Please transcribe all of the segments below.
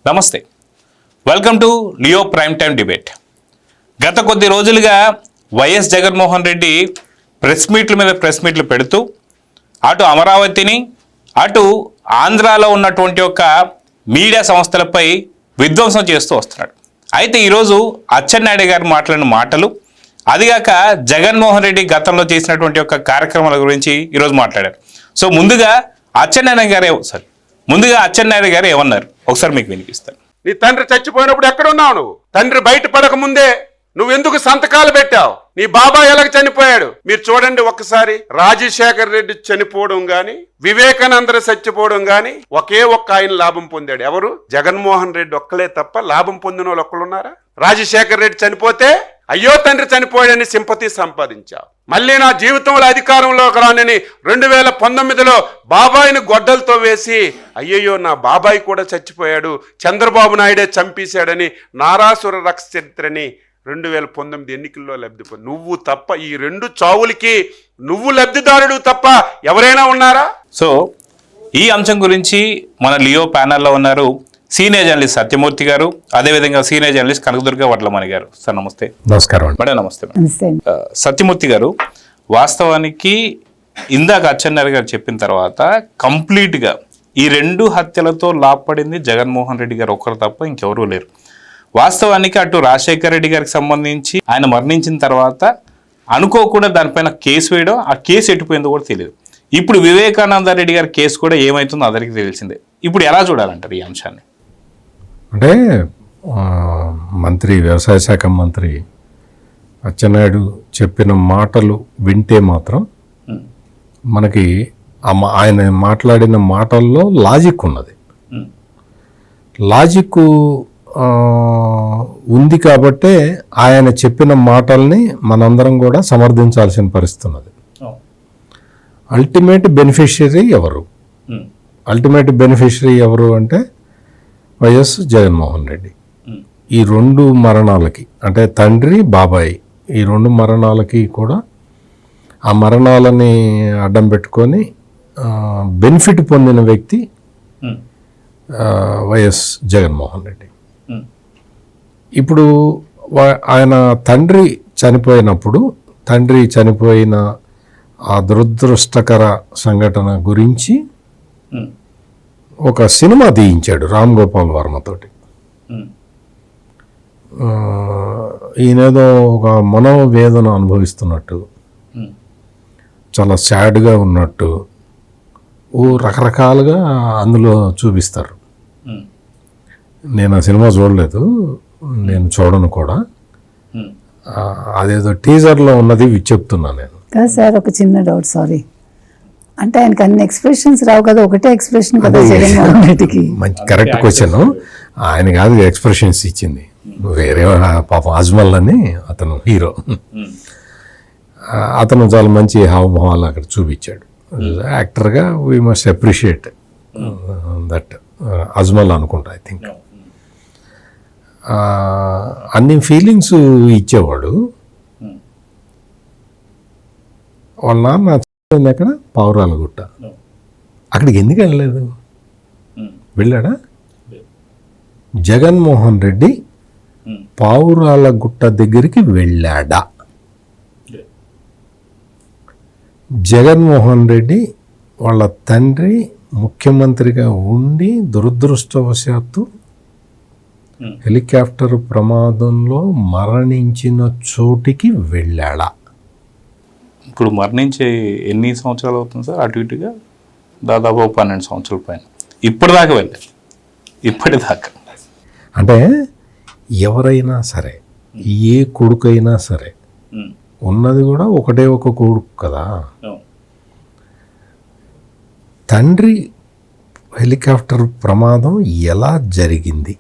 నమస్తే, welcome to Leo prime time debate. గత కొద్ది రోజులుగా వైఎస్ జగన్మోహన్ రెడ్డి ప్రెస్ మీట్లు పెడుతూ అటు అమరావతిని అటు ఆంధ్రాలో ఉన్నటువంటి ఒక మీడియా సంస్థలపై విధ్వంసం చేస్తూ వస్తున్నాడు. అయితే ఈరోజు అచ్చెన్నాయుడు గారు మాట్లాడిన మాటలు, అదిగాక జగన్మోహన్ రెడ్డి గతంలో చేసినటువంటి ఒక కార్యక్రమాల గురించి ఈరోజు మాట్లాడారు. సో ముందుగా అచ్చెన్నాయుడు గారు ఏమన్నారు ఒకసారి మీకు వినిపిస్తాను. నీ తండ్రి చచ్చిపోయినప్పుడు ఎక్కడ ఉన్నావు నువ్వు? తండ్రి బయటపడక ముందే నువ్వెందుకు సంతకాలు పెట్టావు? నీ బాబాయ్ ఎలాగ చనిపోయాడు మీరు చూడండి ఒక్కసారి. రాజశేఖర్ రెడ్డి చనిపోవడం గాని, వివేకానంద చచ్చిపోవడం గాని ఒకే ఒక్క ఆయన లాభం పొందాడు. ఎవరు? జగన్మోహన్ రెడ్డి ఒక్కలే తప్ప లాభం పొందిన వాళ్ళు ఒక్కలున్నారా? రాజశేఖర్ రెడ్డి చనిపోతే అయ్యో తండ్రి చనిపోయాడని సింపతి సంపాదించావు. మళ్ళీ నా జీవితంలో అధికారంలోకి రానని 2019లో బాబాయిని గొడ్డలతో వేసి అయ్యయ్యో నా బాబాయ్ కూడా చచ్చిపోయాడు, చంద్రబాబు నాయుడే చంపేశాడని నారాసుర రక్ష చరిత్రని 2019 ఎన్నికల్లో లబ్ధి పొంది నువ్వు తప్ప, ఈ రెండు చావులకి నువ్వు లబ్ధిదారుడు తప్ప ఎవరైనా ఉన్నారా? సో ఈ అంశం గురించి మన లియో ప్యానల్లో ఉన్నారు సీనియర్ జర్నలిస్ట్ సత్యమూర్తి గారు, అదేవిధంగా సీనియర్ జర్నలిస్ట్ కనకదుర్గ వడ్లమణి గారు. సార్ నమస్తే. నమస్కారం మేడం. నమస్తే మేడం. సత్యమూర్తి గారు, వాస్తవానికి ఇందాక అచ్చెన్నాయుడు గారు చెప్పిన తర్వాత కంప్లీట్గా ఈ రెండు హత్యలతో లాభపడింది జగన్మోహన్ రెడ్డి గారు ఒక్కరు తప్ప ఇంకెవరూ లేరు. వాస్తవానికి అటు రాజశేఖర రెడ్డి గారికి సంబంధించి ఆయన మరణించిన తర్వాత అనుకోకుండా దానిపైన కేసు వేయడం, ఆ కేసు ఎటుపోయిందో కూడా తెలియదు. ఇప్పుడు వివేకానంద రెడ్డి గారి కేసు కూడా ఏమవుతుందో అందరికీ తెలిసిందే. ఇప్పుడు ఎలా చూడాలంటారు ఈ అంశాన్ని? అంటే వ్యవసాయ శాఖ మంత్రి అచ్చెన్నాయుడు చెప్పిన మాటలు వింటే మాత్రం మనకి ఆయన మాట్లాడిన మాటల్లో లాజిక్ ఉన్నది. లాజిక్ ఉంది కాబట్టే ఆయన చెప్పిన మాటల్ని మనందరం కూడా సమర్థించాల్సిన పరిస్థితి ఉన్నది. అల్టిమేట్ బెనిఫిషియరీ ఎవరు అంటే వైఎస్ జగన్మోహన్ రెడ్డి. ఈ రెండు మరణాలకి అంటే తండ్రి బాబాయ్, ఈ రెండు మరణాలకి కూడా ఆ మరణాలని అడ్డం పెట్టుకొని బెనిఫిట్ పొందిన వ్యక్తి వైఎస్ జగన్మోహన్ రెడ్డి. ఇప్పుడు ఆయన తండ్రి చనిపోయిన ఆ దురదృష్టకర సంఘటన గురించి ఒక సినిమా తీయించాడు రామ్ గోపాల్ వర్మతోటి. ఈయనేదో ఒక మనోవేదన అనుభవిస్తున్నట్టు, చాలా సాడ్గా ఉన్నట్టు రకరకాలుగా అందులో చూపిస్తారు. నేను ఆ సినిమా చూడలేదు, నేను చూడను కూడా. అదేదో టీజర్లో ఉన్నది చెప్తున్నా నేను. సార్ ఒక చిన్న డౌట్, సారీ. అంటే ఆయనకి అన్ని ఎక్స్ప్రెషన్స్ రావు కదా, ఒకటే ఎక్స్ప్రెషన్ కదా జగన్మోహన్ రెడ్డికి. మంచి కరెక్ట్ క్వశ్చన్. ఆయన కాదు ఎక్స్ప్రెషన్స్ ఇచ్చింది, వేరే పాపం అజ్మల్ అని అతను హీరో. అతను చాలా మంచి హావభావాలు అక్కడ చూపించాడు. యాక్టర్గా we must appreciate that Ajmal అనుకుంటా, ఐ థింక్. అన్ని ఫీలింగ్స్ ఇచ్చేవాడు. వాళ్ళ నాన్న ఎక్కడ? పావురాలగుట్ట. అక్కడికి ఎందుకు వెళ్ళలేదు? వెళ్ళాడా? జగన్మోహన్ రెడ్డి పావురాలగుట్ట దగ్గరికి వెళ్ళాడా? జగన్మోహన్ రెడ్డి వాళ్ళ తండ్రి ముఖ్యమంత్రిగా ఉండి దురదృష్టవశాత్తు హెలికాప్టర్ ప్రమాదంలో మరణించిన చోటికి వెళ్ళాడా? ఇప్పుడు మరణించే ఎన్ని సంవత్సరాలు అవుతుంది సార్? అటు ఇటుగా దాదాపు 12 సంవత్సరాల పైన. ఇప్పటిదాకా వెళ్ళారు, ఇప్పటిదాకా. అంటే ఎవరైనా సరే, ఏ కొడుకైనా సరే, ఉన్నది కూడా ఒకటే ఒక కొడుకు కదా. తండ్రి హెలికాప్టర్ ప్రమాదం ఎలా జరిగింది?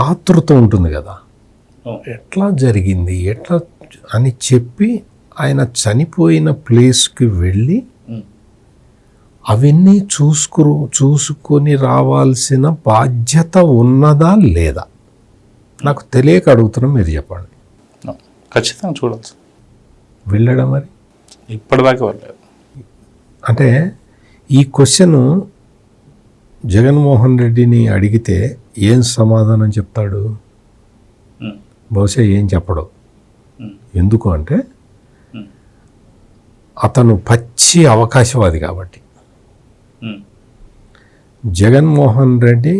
ఆతృత ఉంటుంది కదా, ఎట్లా జరిగింది ఎట్లా అని చెప్పి ఆయన చనిపోయిన ప్లేస్కి వెళ్ళి అవన్నీ చూసుకొని రావాల్సిన బాధ్యత ఉన్నదా లేదా? నాకు తెలియక అడుగుతున్నా, మీరు చెప్పండి. ఖచ్చితంగా చూడాలి. వెళ్ళాడా మరి? ఇప్పటిదాకా వెళ్ళలేదు. అంటే ఈ క్వశ్చన్ జగన్మోహన్ రెడ్డిని అడిగితే ఏం సమాధానం చెప్తాడు? బహుశా ఏం చెప్పడు. ఎందుకు అంటే అతను పచ్చి అవకాశవాది కాబట్టి. జగన్మోహన్ రెడ్డి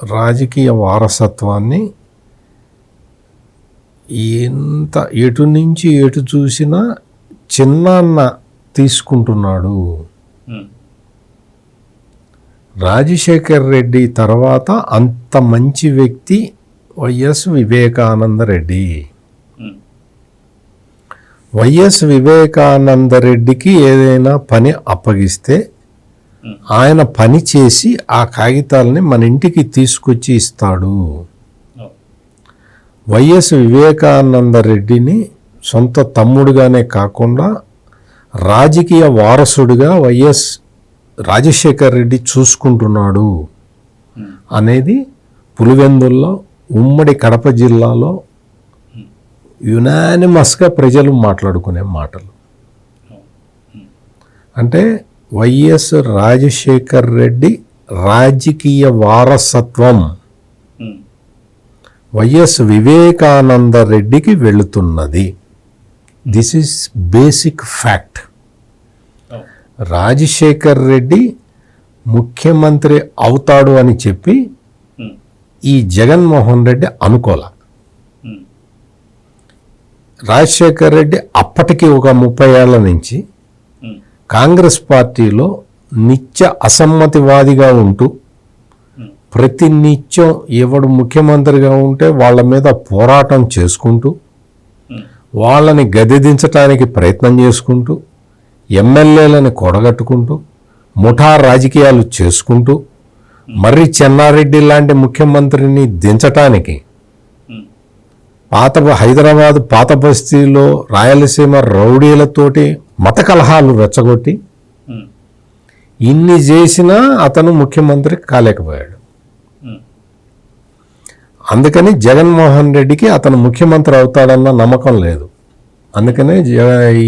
రాజకీయ వారసత్వాన్ని ఎటు నుంచి ఎటు చూసినా చిన్నాన్న తీసుకుంటున్నాడు. రాజశేఖర్ రెడ్డి తర్వాత అంత మంచి వ్యక్తి వైఎస్ వివేకానంద రెడ్డి. వైఎస్ వివేకానంద రెడ్డికి ఏదైనా పని అప్పగిస్తే ఆయన పని చేసి ఆ కాగితాలని మన ఇంటికి తీసుకొచ్చి ఇస్తాడు. వైఎస్ వివేకానంద రెడ్డిని సొంత తమ్ముడుగానే కాకుండా రాజకీయ వారసుడిగా వైఎస్ రాజశేఖర్ రెడ్డి చూసుకుంటున్నాడు అనేది పులివెందుల్లో ఉమ్మడి కడప జిల్లాలో యునానిమస్గా ప్రజలు మాట్లాడుకునే మాటలు. అంటే వైఎస్ రాజశేఖర్ రెడ్డి రాజకీయ వారసత్వం వైఎస్ వివేకానంద రెడ్డికి వెళుతున్నది. This is basic fact. Rajasekhar Reddy ముఖ్యమంత్రి అవుతాడు అని చెప్పి ఈ జగన్మోహన్ రెడ్డి అనుకోలే. రాజశేఖర్ రెడ్డి అప్పటికి ఒక 30 ఏళ్ల నుంచి కాంగ్రెస్ పార్టీలో నిత్య అసమ్మతివాదిగా ఉంటూ ప్రతి నిత్యం ఎవడు ముఖ్యమంత్రిగా ఉంటే వాళ్ళ మీద పోరాటం చేసుకుంటూ వాళ్ళని గద్దెదించడానికి ప్రయత్నం చేసుకుంటూ ఎమ్మెల్యేలను కొడగట్టుకుంటూ ముఠా రాజకీయాలు చేసుకుంటూ మర్రి చెన్నారెడ్డి లాంటి ముఖ్యమంత్రిని దించటానికి హైదరాబాద్ పాత బస్తీలో రాయలసీమ రౌడీలతోటి మత కలహాలు రెచ్చగొట్టి ఇన్ని చేసినా అతను ముఖ్యమంత్రి కాలేకపోయాడు. అందుకని జగన్మోహన్ రెడ్డికి అతను ముఖ్యమంత్రి అవుతాడన్న నమ్మకం లేదు. అందుకనే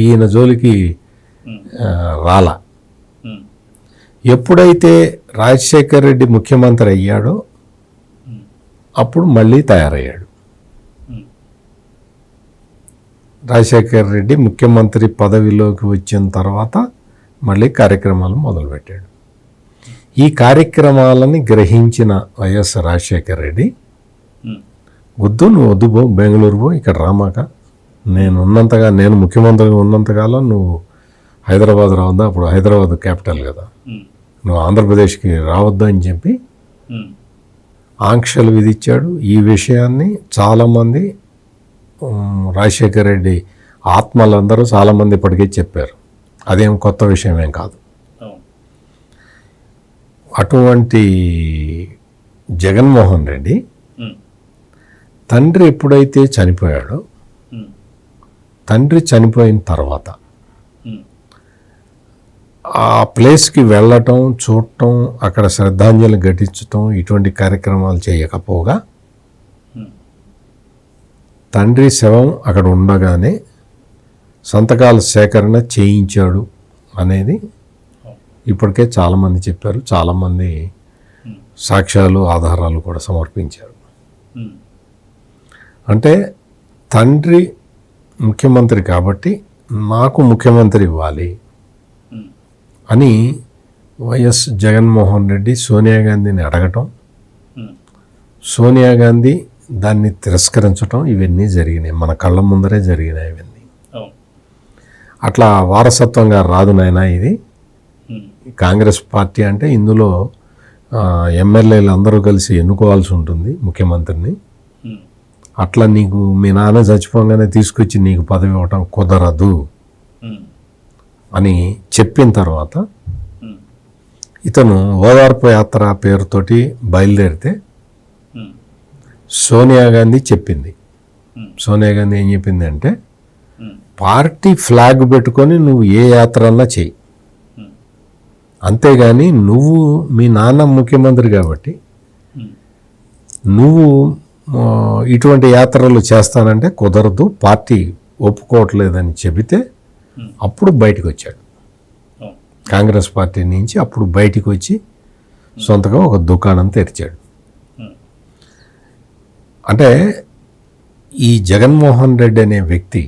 ఈయన జోలికి రాలా. ఎప్పుడైతే రాజశేఖర్ రెడ్డి ముఖ్యమంత్రి అయ్యాడో అప్పుడు మళ్ళీ తయారయ్యాడు. రాజశేఖర్ రెడ్డి ముఖ్యమంత్రి పదవిలోకి వచ్చిన తర్వాత మళ్ళీ కార్యక్రమాలు మొదలుపెట్టాడు. ఈ కార్యక్రమాలని గ్రహించిన వైఎస్ రాజశేఖర్ రెడ్డి నువ్వు వద్దు పో, బెంగళూరు పో, ఇక్కడ రామాక, నేను ముఖ్యమంత్రిగా ఉన్నంతకాలం నువ్వు హైదరాబాద్ రావద్దా, అప్పుడు హైదరాబాద్ క్యాపిటల్ కదా, నువ్వు ఆంధ్రప్రదేశ్కి రావద్దు అని చెప్పి ఆంక్షలు విధించాడు. ఈ విషయాన్ని చాలామంది రాజశేఖర్ రెడ్డి ఆత్మలందరూ చాలామంది ఇప్పటికే చెప్పారు. అదేం కొత్త విషయం ఏం కాదు. అటువంటి జగన్మోహన్ రెడ్డి తండ్రి ఎప్పుడైతే చనిపోయాడో, తండ్రి చనిపోయిన తర్వాత ఆ ప్లేస్కి వెళ్ళటం, చూడటం, అక్కడ శ్రద్ధాంజలి ఘటించటం, ఇటువంటి కార్యక్రమాలు చేయకపోగా తండ్రి శవం అక్కడ ఉండగానే సంతకాల సేకరణ చేయించాడు అనేది ఇప్పటికే చాలామంది చెప్పారు. చాలామంది సాక్ష్యాలు, ఆధారాలు కూడా సమర్పించారు. అంటే తండ్రి ముఖ్యమంత్రి కాబట్టి నాకు ముఖ్యమంత్రి ఇవ్వాలి అని వైఎస్ జగన్మోహన్ రెడ్డి సోనియా గాంధీని అడగటం, సోనియా గాంధీ దాన్ని తిరస్కరించటం, ఇవన్నీ జరిగినాయి. మన కళ్ళ ముందరే జరిగినాయి ఇవన్నీ. అట్లా వారసత్వంగా రాదు నాయనా, ఇది కాంగ్రెస్ పార్టీ అంటే ఇందులో ఎమ్మెల్యేలు అందరూ కలిసి ఎన్నుకోవాల్సి ఉంటుంది ముఖ్యమంత్రిని. అట్లా నీకు మీ నాన్న చచ్చిపోగానే తీసుకొచ్చి నీకు పదవి ఇవ్వటం కుదరదు అని చెప్పిన తర్వాత ఇతను ఓదార్పు యాత్ర పేరుతోటి బయలుదేరితే సోనియా గాంధీ చెప్పింది. సోనియా గాంధీ ఏం చెప్పింది అంటే, పార్టీ ఫ్లాగ్ పెట్టుకొని నువ్వు ఏ యాత్ర అన్నా చెయ్యి, అంతేగాని నువ్వు మీ నాన్న ముఖ్యమంత్రి కాబట్టి నువ్వు ఇటువంటి యాత్రలు చేస్తానంటే కుదరదు, పార్టీ ఒప్పుకోవట్లేదని చెబితే అప్పుడు బయటకు వచ్చాడు. కాంగ్రెస్ పార్టీ నుంచి అప్పుడు బయటికి వచ్చి సొంతగా ఒక దుకాణం తెరిచాడు. అంటే ఈ జగన్మోహన్ రెడ్డి అనే వ్యక్తి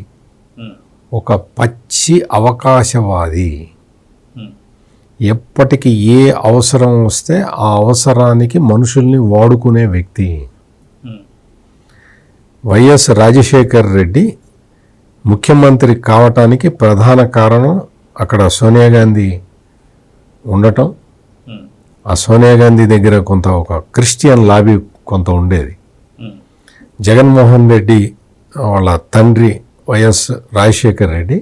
ఒక పచ్చి అవకాశవాది. ఎప్పటికి ఏ అవసరం వస్తే ఆ అవసరానికి మనుషుల్ని వాడుకునే వ్యక్తి. వైఎస్ రాజశేఖర్ రెడ్డి ముఖ్యమంత్రి కావటానికి ప్రధాన కారణం అక్కడ సోనియా గాంధీ ఉండటం. ఆ సోనియా గాంధీ దగ్గర కొంత ఒక క్రిస్టియన్ లాబీ కొంత ఉండేది. జగన్మోహన్ రెడ్డి వాళ్ళ తండ్రి వైఎస్ రాజశేఖర్ రెడ్డి,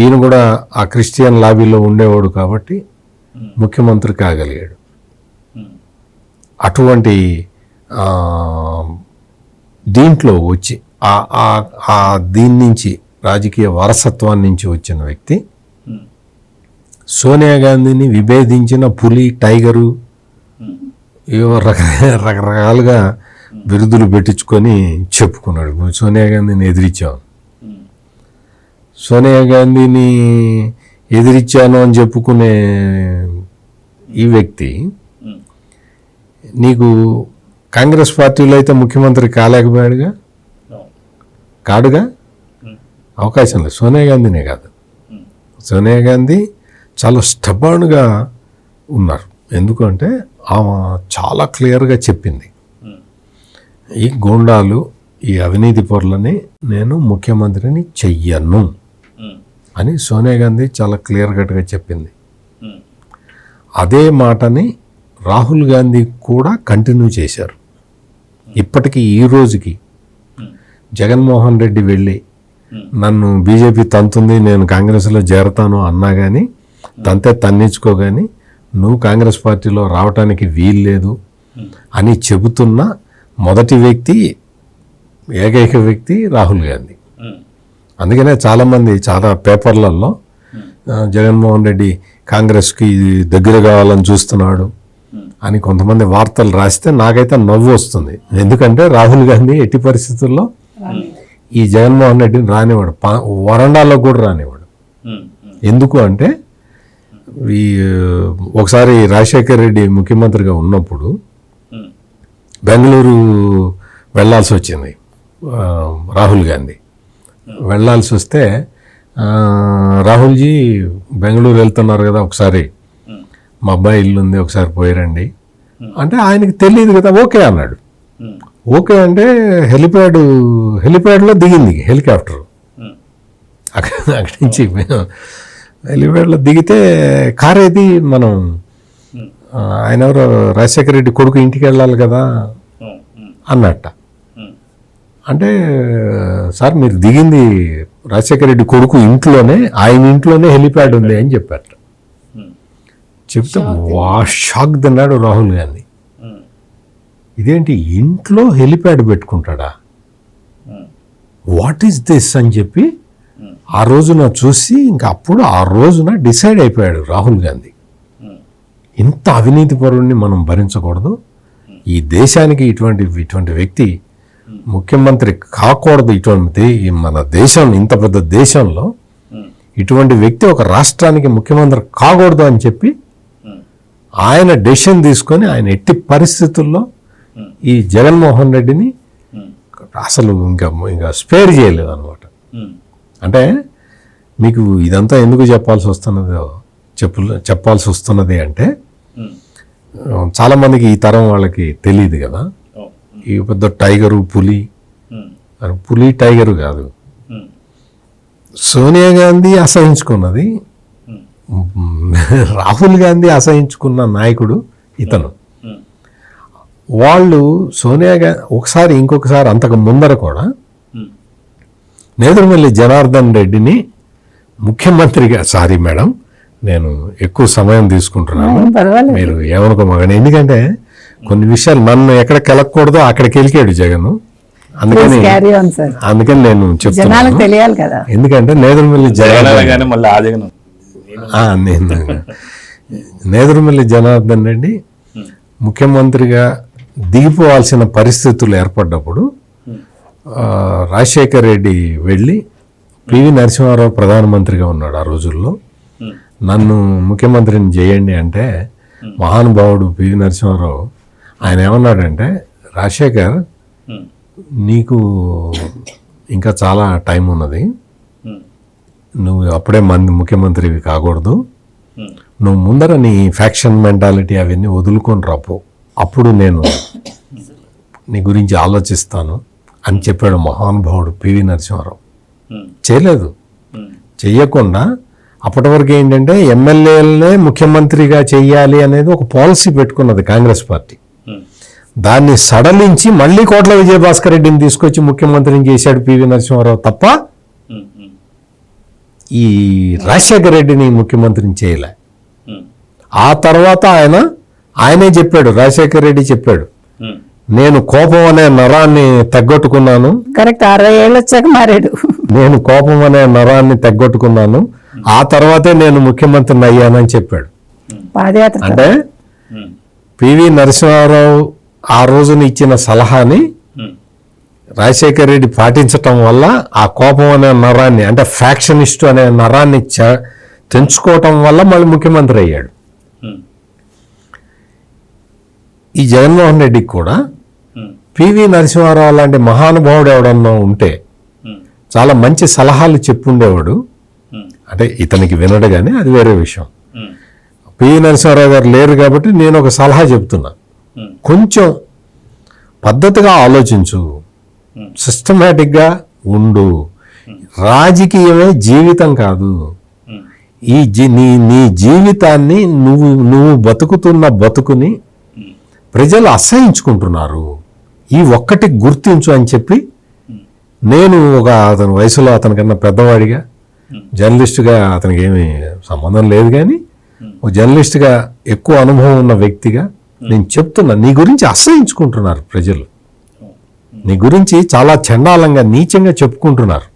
ఈయన కూడా ఆ క్రిస్టియన్ లాబీలో ఉండేవాడు కాబట్టి ముఖ్యమంత్రి కాగలిగాడు. అటువంటి దీంట్లో వచ్చి దీని నుంచి రాజకీయ వారసత్వాన్ని నుంచి వచ్చిన వ్యక్తి సోనియా గాంధీని విభేదించిన పులి, టైగరు, ఏవో రకరకాలుగా బిరుదులు పెట్టించుకొని చెప్పుకున్నాడు. సోనియా గాంధీని ఎదిరించాను, సోనియా గాంధీని ఎదిరించాను అని చెప్పుకునే ఈ వ్యక్తి నీకు కాంగ్రెస్ పార్టీలో అయితే ముఖ్యమంత్రి కాలేకపోయాడుగా, కాడుగా, అవకాశం లేదు. సోనియా గాంధీనే కాదు, సోనియా గాంధీ చాలా స్టబర్న్గా ఉన్నారు. ఎందుకంటే ఆమె చాలా క్లియర్గా చెప్పింది, ఈ గూండాలు, ఈ అవినీతి పరులని నేను ముఖ్యమంత్రిని చెయ్యను అని సోనియా గాంధీ చాలా క్లియర్ కట్గా చెప్పింది. అదే మాటని రాహుల్ గాంధీ కూడా కంటిన్యూ చేశారు. ఇప్పటికీ ఈ రోజుకి జగన్మోహన్ రెడ్డి వెళ్ళి నన్ను బీజేపీ తంతుంది, నేను కాంగ్రెస్లో చేరతాను అన్నా కానీ తంతే తన్నించుకోగాని నువ్వు కాంగ్రెస్ పార్టీలో రావటానికి వీలు లేదు అని చెబుతున్న మొదటి వ్యక్తి, ఏకైక వ్యక్తి రాహుల్ గాంధీ. అందుకనే చాలామంది చాలా పేపర్లలో జగన్మోహన్ రెడ్డి కాంగ్రెస్కి దగ్గర కావాలని చూస్తున్నాడు అని కొంతమంది వార్తలు రాస్తే నాకైతే నవ్వు వస్తుంది. ఎందుకంటే రాహుల్ గాంధీ ఎట్టి పరిస్థితుల్లో ఈ జగన్మోహన్ రెడ్డిని రానివాడు, వరండాలో కూడా రానివాడు. ఎందుకు అంటే ఈ ఒకసారి రాజశేఖర్ రెడ్డి ముఖ్యమంత్రిగా ఉన్నప్పుడు బెంగళూరు వెళ్ళాల్సి వచ్చింది రాహుల్ గాంధీ. వెళ్ళాల్సి వస్తే రాహుల్జీ బెంగళూరు వెళ్తున్నారు కదా, ఒకసారి మా అబ్బాయి ఇల్లు ఉంది, ఒకసారి పోయిరండి అంటే ఆయనకి తెలియదు కదా. ఓకే అన్నాడు. ఓకే అంటే హెలిప్యాడ్లో దిగింది హెలికాప్టర్. అక్కడి నుంచి హెలిప్యాడ్లో దిగితే కార్ ఏది, మనం ఆయన ఎవరో రాజశేఖర రెడ్డి కొడుకు ఇంటికి వెళ్ళాలి కదా అన్నట్ట. అంటే సార్ మీరు దిగింది రాజశేఖర రెడ్డి కొడుకు ఇంట్లోనే, ఆయన ఇంట్లోనే హెలిప్యాడ్ ఉంది అని చెప్పారు. చెప్తే షాక్ తిన్నాడు రాహుల్ గాంధీ. ఇదేంటి ఇంట్లో హెలిప్యాడ్ పెట్టుకుంటాడా, వాట్ ఈస్ దిస్ అని చెప్పి ఆ రోజున చూసి ఇంకా అప్పుడు ఆ రోజున డిసైడ్ అయిపోయాడు రాహుల్ గాంధీ, ఇంత అవినీతి పరుణ్ణి మనం భరించకూడదు, ఈ దేశానికి ఇటువంటి వ్యక్తి ముఖ్యమంత్రి కాకూడదు, ఇటువంటి మన దేశం ఇంత పెద్ద దేశంలో ఇటువంటి వ్యక్తి ఒక రాష్ట్రానికి ముఖ్యమంత్రి కాకూడదు అని చెప్పి ఆయన డెసిషన్ తీసుకొని ఆయన ఎట్టి పరిస్థితుల్లో ఈ జగన్మోహన్ రెడ్డిని అసలు ఇంకా స్పేర్ చేయలేదు అనమాట. అంటే మీకు ఇదంతా ఎందుకు చెప్పాల్సి వస్తున్నది అంటే చాలామందికి ఈ తరం వాళ్ళకి తెలియదు కదా. ఈ పెద్ద టైగరు, పులి టైగరు కాదు. సోనియా గాంధీ అసహించుకున్నది, రాహుల్ గాంధీ అసహించుకున్న నాయకుడు ఇతను. వాళ్ళు సోనియా గాంధీ ఇంకొకసారి అంతకు ముందర కూడా నేదురుమల్లి జనార్దన్ రెడ్డిని ముఖ్యమంత్రిగా, సారీ మేడం నేను ఎక్కువ సమయం తీసుకుంటున్నాను, మీరు ఏమనుకోమగండి, ఎందుకంటే కొన్ని విషయాలు నన్ను ఎక్కడ కెలకూడదో అక్కడికి వెళ్ళాడు జగన్. అందుకని నేను చెప్తున్నాను, తెలియాలి కదా. ఎందుకంటే నేదురుమల్లి నేదురుమల్లి జనార్దన్ రెడ్డి ముఖ్యమంత్రిగా దిగిపోవాల్సిన పరిస్థితులు ఏర్పడ్డప్పుడు రాజశేఖర్ రెడ్డి వెళ్ళి పివి నరసింహారావు ప్రధానమంత్రిగా ఉన్నాడు ఆ రోజుల్లో, నన్ను ముఖ్యమంత్రిని చేయండి అంటే మహానుభావుడు పివి నరసింహారావు ఆయన ఏమన్నాడంటే, రాజశేఖర్ నీకు ఇంకా చాలా టైం ఉన్నది, నువ్వు అప్పుడే ముఖ్యమంత్రివి కాకూడదు, నువ్వు ముందర నీ ఫ్యాక్షన్ మెంటాలిటీ అవన్నీ వదులుకొని రాపో, అప్పుడు నేను నీ గురించి ఆలోచిస్తాను అని చెప్పాడు మహానుభావుడు పివి నరసింహారావు. చేయలేదు. చెయ్యకుండా అప్పటి వరకు ఏంటంటే ఎమ్మెల్యేలనే ముఖ్యమంత్రిగా చెయ్యాలి అనేది ఒక పాలసీ పెట్టుకున్నది కాంగ్రెస్ పార్టీ. దాన్ని సడలించి మళ్ళీ కోట్ల విజయభాస్కర్ రెడ్డిని తీసుకొచ్చి ముఖ్యమంత్రిని చేశాడు పివి నరసింహారావు తప్ప ఈ రాజశేఖర రెడ్డిని ముఖ్యమంత్రిని చేయలే. ఆ తర్వాత ఆయనే చెప్పాడు, రాజశేఖర రెడ్డి చెప్పాడు, నేను కోపం అనే నరాన్ని తగ్గొట్టుకున్నాను. కరెక్ట్, 60 ఏళ్ళు వచ్చాక మారాడు. నేను కోపం అనే నరాన్ని తగ్గొట్టుకున్నాను, ఆ తర్వాతే నేను ముఖ్యమంత్రిని అయ్యానని చెప్పాడు. పాదయాత్ర అంటే పివి నరసింహారావు ఆ రోజున ఇచ్చిన సలహాని రాజశేఖర రెడ్డి పాటించటం వల్ల ఆ కోపం అనే నరాన్ని, అంటే ఫ్యాక్షనిస్ట్ అనే నరాన్ని తెంచుకోవటం వల్ల మళ్ళీ ముఖ్యమంత్రి అయ్యాడు. ఈ జగన్మోహన్ రెడ్డికి కూడా పివి నరసింహారావు లాంటి మహానుభావుడు ఎవడన్నా ఉంటే చాలా మంచి సలహాలు చెప్పుండేవాడు. అంటే ఇతనికి వినడు కానీ అది వేరే విషయం. పివి నరసింహారావు గారు లేరు కాబట్టి నేను ఒక సలహా చెప్తున్నా, కొంచెం పద్ధతిగా ఆలోచించు, సిస్టమేటిక్గా ఉండు, రాజకీయమే జీవితం కాదు. నీ జీవితాన్ని నువ్వు బతుకుతున్న బతుకుని ప్రజలు అసహించుకుంటున్నారు, ఈ ఒక్కటి గుర్తించు అని చెప్పి నేను అతని వయసులో అతనికన్నా పెద్దవాడిగా, జర్నలిస్టుగా అతనికి ఏమీ సంబంధం లేదు కానీ ఒక జర్నలిస్ట్గా ఎక్కువ అనుభవం ఉన్న వ్యక్తిగా నేను చెప్తున్నా, నీ గురించి అసహించుకుంటున్నారు ప్రజలు, నీ గురించి చాలా చండాలంగా నీచంగా చెప్పుకుంటున్నారు.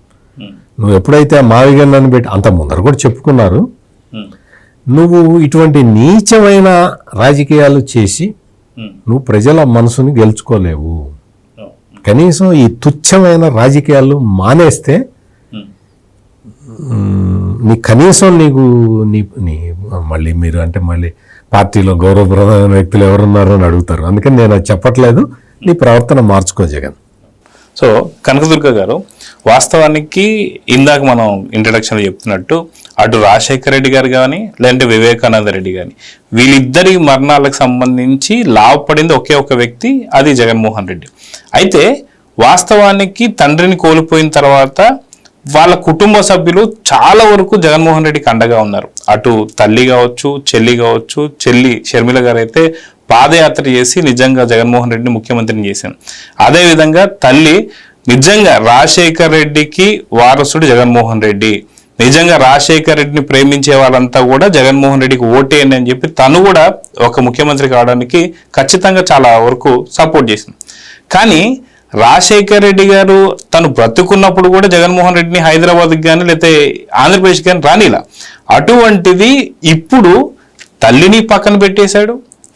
నువ్వు ఎప్పుడైతే మావిగన్నని పెట్టి అంత ముందర కూడా చెప్పుకున్నారు, నువ్వు ఇటువంటి నీచమైన రాజకీయాలు చేసి నువ్వు ప్రజల మనసుని గెలుచుకోలేవు. కనీసం ఈ తుచ్చమైన రాజకీయాలు మానేస్తే కనీసం మళ్ళీ మీరు అంటే మళ్ళీ పార్టీలో గౌరవప్రదమైన వ్యక్తులు ఎవరున్నారు అని అడుగుతారు. అందుకని నేను అది చెప్పట్లేదు, నీ ప్రవర్తన మార్చుకో జగన్. సో కనకదుర్గ గారు, వాస్తవానికి ఇందాక మనం ఇంట్రడక్షన్లో చెప్తున్నట్టు అటు రాజశేఖర రెడ్డి గారు కానీ లేదంటే వివేకానంద రెడ్డి కానీ వీళ్ళిద్దరి మరణాలకు సంబంధించి లాభపడింది ఒకే ఒక వ్యక్తి, అది జగన్మోహన్ రెడ్డి. అయితే వాస్తవానికి తండ్రిని కోల్పోయిన తర్వాత వాళ్ళ కుటుంబ సభ్యులు చాలా వరకు జగన్మోహన్ రెడ్డికి అండగా ఉన్నారు. అటు తల్లి కావచ్చు, చెల్లి కావచ్చు. చెల్లి షర్మిల గారు అయితే పాదయాత్ర చేసి నిజంగా జగన్మోహన్ రెడ్డిని ముఖ్యమంత్రిని చేశాను. అదేవిధంగా తల్లి నిజంగా రాజశేఖర్ రెడ్డికి వారసుడు జగన్మోహన్ రెడ్డి, నిజంగా రాజశేఖర్ రెడ్డిని ప్రేమించే వాళ్ళంతా కూడా జగన్మోహన్ రెడ్డికి ఓటేయండి అని చెప్పి తను కూడా ఒక ముఖ్యమంత్రి కావడానికి ఖచ్చితంగా చాలా వరకు సపోర్ట్ చేసింది. కానీ రాజశేఖర్ రెడ్డి గారు తను బ్రతుకున్నప్పుడు కూడా జగన్మోహన్ రెడ్డిని హైదరాబాద్కి కానీ లేకపోతే ఆంధ్రప్రదేశ్కి కానీ రానిలా. అటువంటిది ఇప్పుడు తల్లిని పక్కన పెట్టేశాడు,